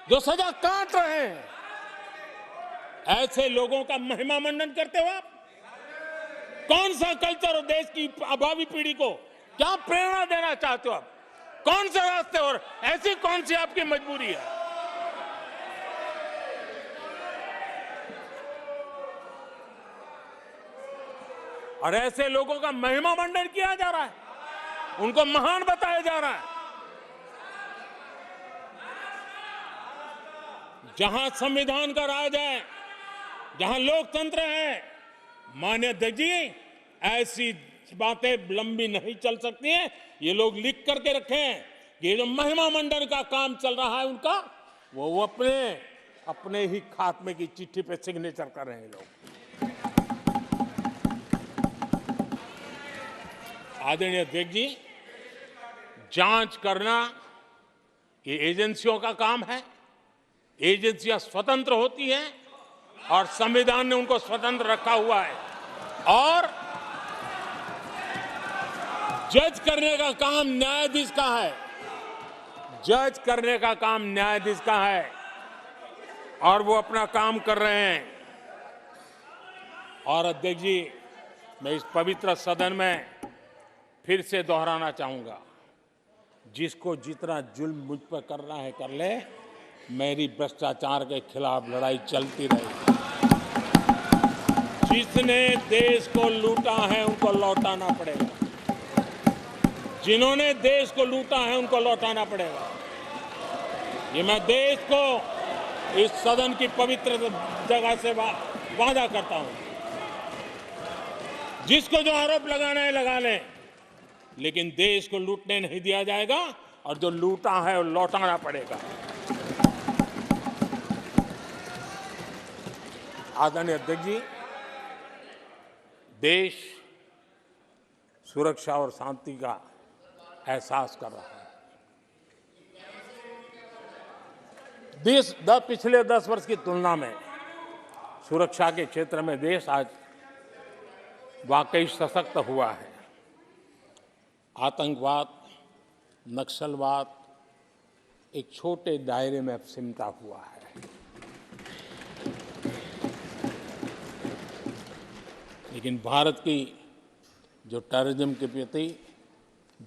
जो सजा काट रहे हैं, ऐसे लोगों का महिमा मंडन करते हो आप? कौन सा कल्चर और देश की अभावी पीढ़ी को क्या प्रेरणा देना चाहते हो आप? कौन से रास्ते और ऐसी कौन सी आपकी मजबूरी है? और ऐसे लोगों का महिमा मंडन किया जा रहा है, उनको महान बताया जा रहा है। जहां संविधान का राज है, जहां लोकतंत्र है, माननीय अध्यक्ष जी, ऐसी बातें लंबी नहीं चल सकती हैं। ये लोग लिख करके रखें कि ये जो महिमा मंडन का काम चल रहा है उनका, वो अपने ही खात्मे की चिट्ठी पे सिग्नेचर कर रहे हैं लोग। आदरणीय अध्यक्ष जी, जांच करना ये एजेंसियों का काम है। एजेंसियां स्वतंत्र होती हैं और संविधान ने उनको स्वतंत्र रखा हुआ है। और जज करने का काम न्यायाधीश का है, जज करने का काम न्यायाधीश का है और वो अपना काम कर रहे हैं। और अध्यक्ष जी, मैं इस पवित्र सदन में फिर से दोहराना चाहूंगा, जिसको जितना जुल्म मुझ पर करना है कर ले, मेरी भ्रष्टाचार के खिलाफ लड़ाई चलती रहेगी। जिसने देश को लूटा है उनको लौटाना पड़ेगा, जिन्होंने देश को लूटा है उनको लौटाना पड़ेगा। ये मैं देश को इस सदन की पवित्र जगह से वादा करता हूं। जिसको जो आरोप लगाना है लगा लें, लेकिन देश को लूटने नहीं दिया जाएगा और जो लूटा है वो लौटाना पड़ेगा। आदरणीय अध्यक्ष जी, देश सुरक्षा और शांति का एहसास कर रहा है। देश पिछले 10 वर्ष की तुलना में सुरक्षा के क्षेत्र में देश आज वाकई सशक्त हुआ है। आतंकवाद, नक्सलवाद एक छोटे दायरे में अब सिमटा हुआ है। लेकिन भारत की जो टेररिज्म के प्रति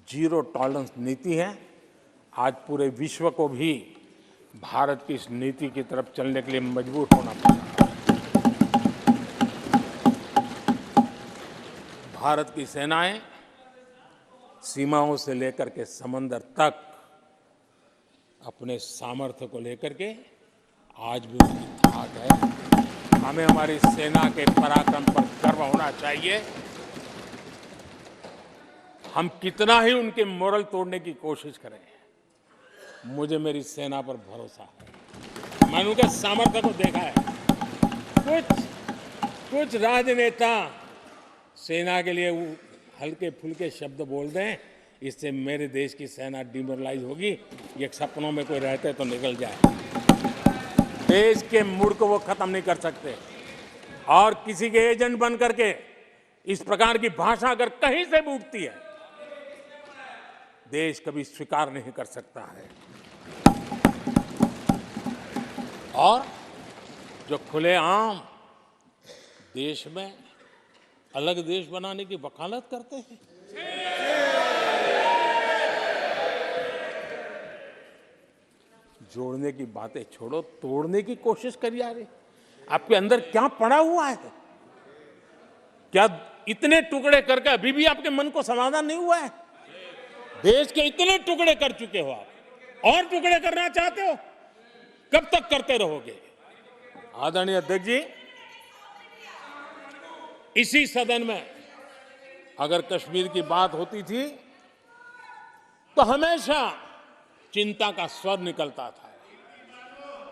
जीरो टॉलरेंस नीति है, आज पूरे विश्व को भी भारत की इस नीति की तरफ चलने के लिए मजबूर होना पड़ा। भारत की सेनाएं सीमाओं से लेकर के समंदर तक अपने सामर्थ्य को लेकर के आज भी उसकी धाक है। हमें हमारी सेना के पराक्रम पर गर्व होना चाहिए। हम कितना ही उनके मोरल तोड़ने की कोशिश करें, मुझे मेरी सेना पर भरोसा है। मैंने उनके सामर्थ्य को देखा है। कुछ राजनेता सेना के लिए हल्के फुल्के शब्द बोल दें, इससे मेरे देश की सेना डिमोरलाइज होगी। ये सपनों में कोई रहते तो निकल जाए। देश के मूड को वो खत्म नहीं कर सकते। और किसी के एजेंट बन करके इस प्रकार की भाषा अगर कहीं से भी उठती है, देश कभी स्वीकार नहीं कर सकता है। और जो खुलेआम देश में अलग देश बनाने की वकालत करते हैं, जोड़ने की बातें छोड़ो, तोड़ने की कोशिश करिए। यार, आपके अंदर क्या पड़ा हुआ है? क्या इतने टुकड़े करके अभी भी आपके मन को समाधान नहीं हुआ है? देश के इतने टुकड़े कर चुके हो आप, और टुकड़े करना चाहते हो? कब तक करते रहोगे? आदरणीय अध्यक्ष जी, इसी सदन में अगर कश्मीर की बात होती थी तो हमेशा चिंता का स्वर निकलता था,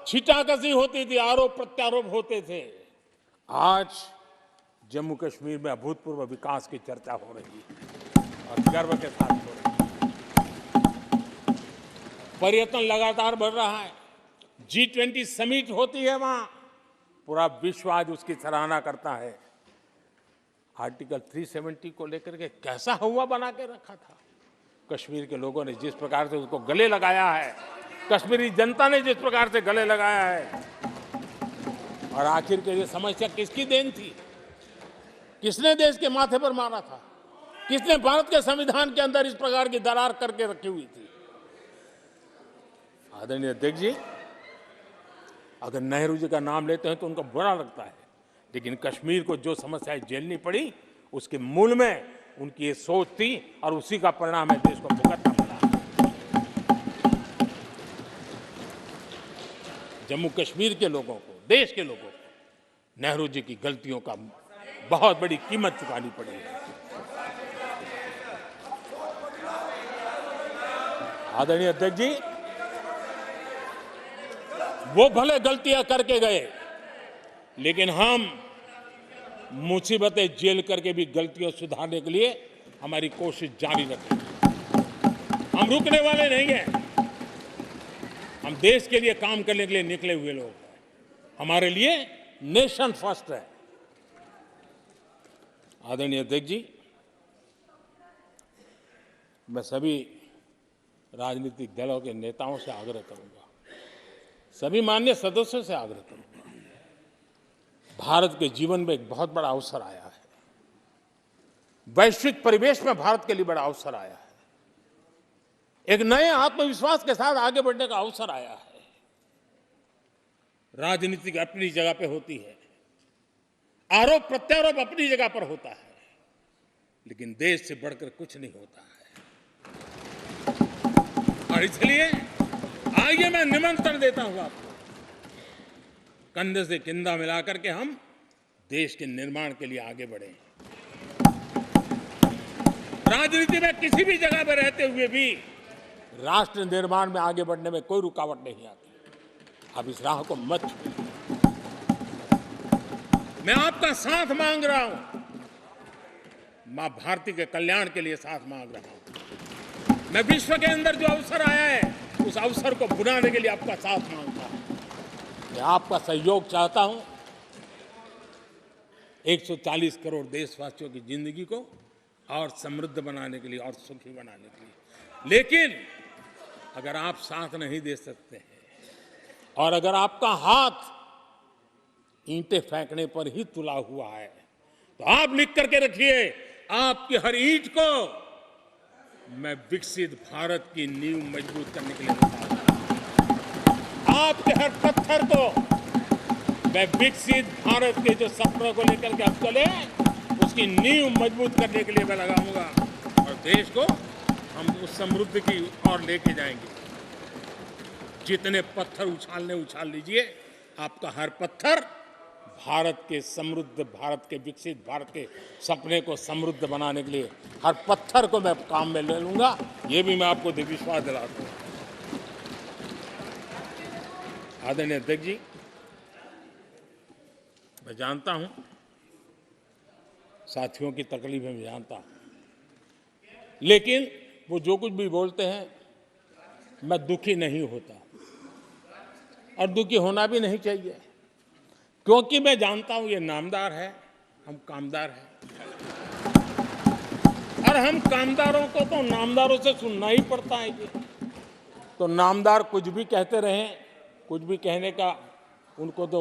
छिटाकशी होती थी, आरोप प्रत्यारोप होते थे। आज जम्मू कश्मीर में अभूतपूर्व विकास की चर्चा हो रही है और गर्व के साथ हो रही है। पर्यटन लगातार बढ़ रहा है। G20 समिट होती है वहां, पूरा विश्व आज उसकी सराहना करता है। आर्टिकल 370 को लेकर के कैसा हुआ बना के रखा था। कश्मीर के लोगों ने जिस प्रकार से उसको गले लगाया है, कश्मीरी जनता ने जिस प्रकार से गले लगाया है, और आखिर के ये समस्या किसकी देन थी? किसने देश के माथे पर मारा था? किसने भारत के संविधान के अंदर इस प्रकार की दरार करके रखी हुई थी? आदरणीय अध्यक्ष जी, अगर नेहरू जी का नाम लेते हैं तो उनको बुरा लगता है, लेकिन कश्मीर को जो समस्याएं झेलनी पड़ी उसके मूल में उनकी ये सोच थी और उसी का परिणाम है देश को भुगतना पड़ा। जम्मू कश्मीर के लोगों को, देश के लोगों को नेहरू जी की गलतियों का बहुत बड़ी कीमत चुकानी पड़ी है। आदरणीय अध्यक्ष जी, वो भले गलतियां करके गए, लेकिन हम मुसीबतें झेल करके भी गलतियों सुधारने के लिए हमारी कोशिश जारी रखेंगे। हम रुकने वाले नहीं हैं। हम हम देश के लिए काम करने के लिए निकले हुए लोग हैं। हमारे लिए नेशन फर्स्ट है। आदरणीय अध्यक्ष जी, मैं सभी राजनीतिक दलों के नेताओं से आग्रह करूंगा, सभी माननीय सदस्यों से आग्रह करूंगा, भारत के जीवन में एक बहुत बड़ा अवसर आया है। वैश्विक परिवेश में भारत के लिए बड़ा अवसर आया है। एक नए आत्मविश्वास के साथ आगे बढ़ने का अवसर आया है। राजनीति अपनी जगह पे होती है, आरोप प्रत्यारोप अपनी जगह पर होता है, लेकिन देश से बढ़कर कुछ नहीं होता है। और इसलिए आइए मैं निमंत्रण देता हूं आपको, कंधे से कंधा मिलाकर के हम देश के निर्माण के लिए आगे बढ़े। राजनीति में किसी भी जगह पर रहते हुए भी राष्ट्र निर्माण में आगे बढ़ने में कोई रुकावट नहीं आती। आप इस राह को मत छोड़िए। मैं आपका साथ मांग रहा हूं, मां भारती के कल्याण के लिए साथ मांग रहा हूं। मैं विश्व के अंदर जो अवसर आया है उस अवसर को बुलाने के लिए आपका साथ मांगता हूं। मैं आपका सहयोग चाहता हूं 140 करोड़ देशवासियों की जिंदगी को और समृद्ध बनाने के लिए और सुखी बनाने के लिए। लेकिन अगर आप साथ नहीं दे सकते हैं और अगर आपका हाथ ईंटें फेंकने पर ही तुला हुआ है, तो आप लिख करके रखिए, आपकी हर ईंट को मैं विकसित भारत की नींव मजबूत करने के लिए लगाऊंगा। आपके हर पत्थर को मैं विकसित भारत के जो सपनों को लेकर के अब चले उसकी नींव मजबूत करने के लिए मैं लगाऊंगा और देश को हम उस समृद्धि की ओर लेके जाएंगे। जितने पत्थर उछालने उछाल लीजिए, आपका हर पत्थर भारत के समृद्ध, भारत के विकसित भारत के सपने को समृद्ध बनाने के लिए हर पत्थर को मैं काम में ले लूंगा। ये भी मैं आपको विश्वास दिलाता हूं। आदरणीय अध्यक्ष जी, मैं जानता हूं साथियों की तकलीफें मैं जानता हूं, लेकिन वो जो कुछ भी बोलते हैं मैं दुखी नहीं होता और दुखी होना भी नहीं चाहिए, क्योंकि मैं जानता हूं ये नामदार है, हम कामदार हैं और हम कामदारों को तो नामदारों से सुनना ही पड़ता है। जी तो नामदार कुछ भी कहते रहें, कुछ भी कहने का उनको तो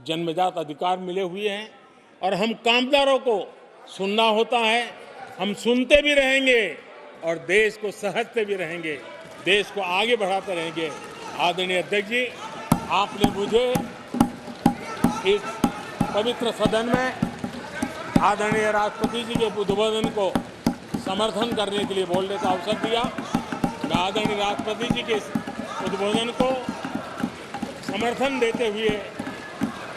जन्मजात अधिकार मिले हुए हैं और हम कामदारों को सुनना होता है। हम सुनते भी रहेंगे और देश को सहजते भी रहेंगे, देश को आगे बढ़ाते रहेंगे। आदरणीय अध्यक्ष जी, आपने मुझे इस पवित्र सदन में आदरणीय राष्ट्रपति जी के उद्बोधन को समर्थन करने के लिए बोलने का अवसर दिया। मैं आदरणीय राष्ट्रपति जी के उद्बोधन को समर्थन देते हुए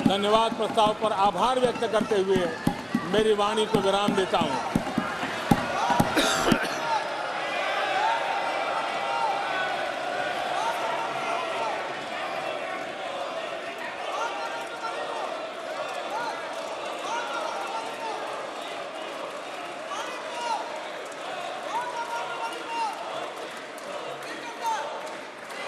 धन्यवाद प्रस्ताव पर आभार व्यक्त करते हुए मेरी वाणी को विराम देता हूं।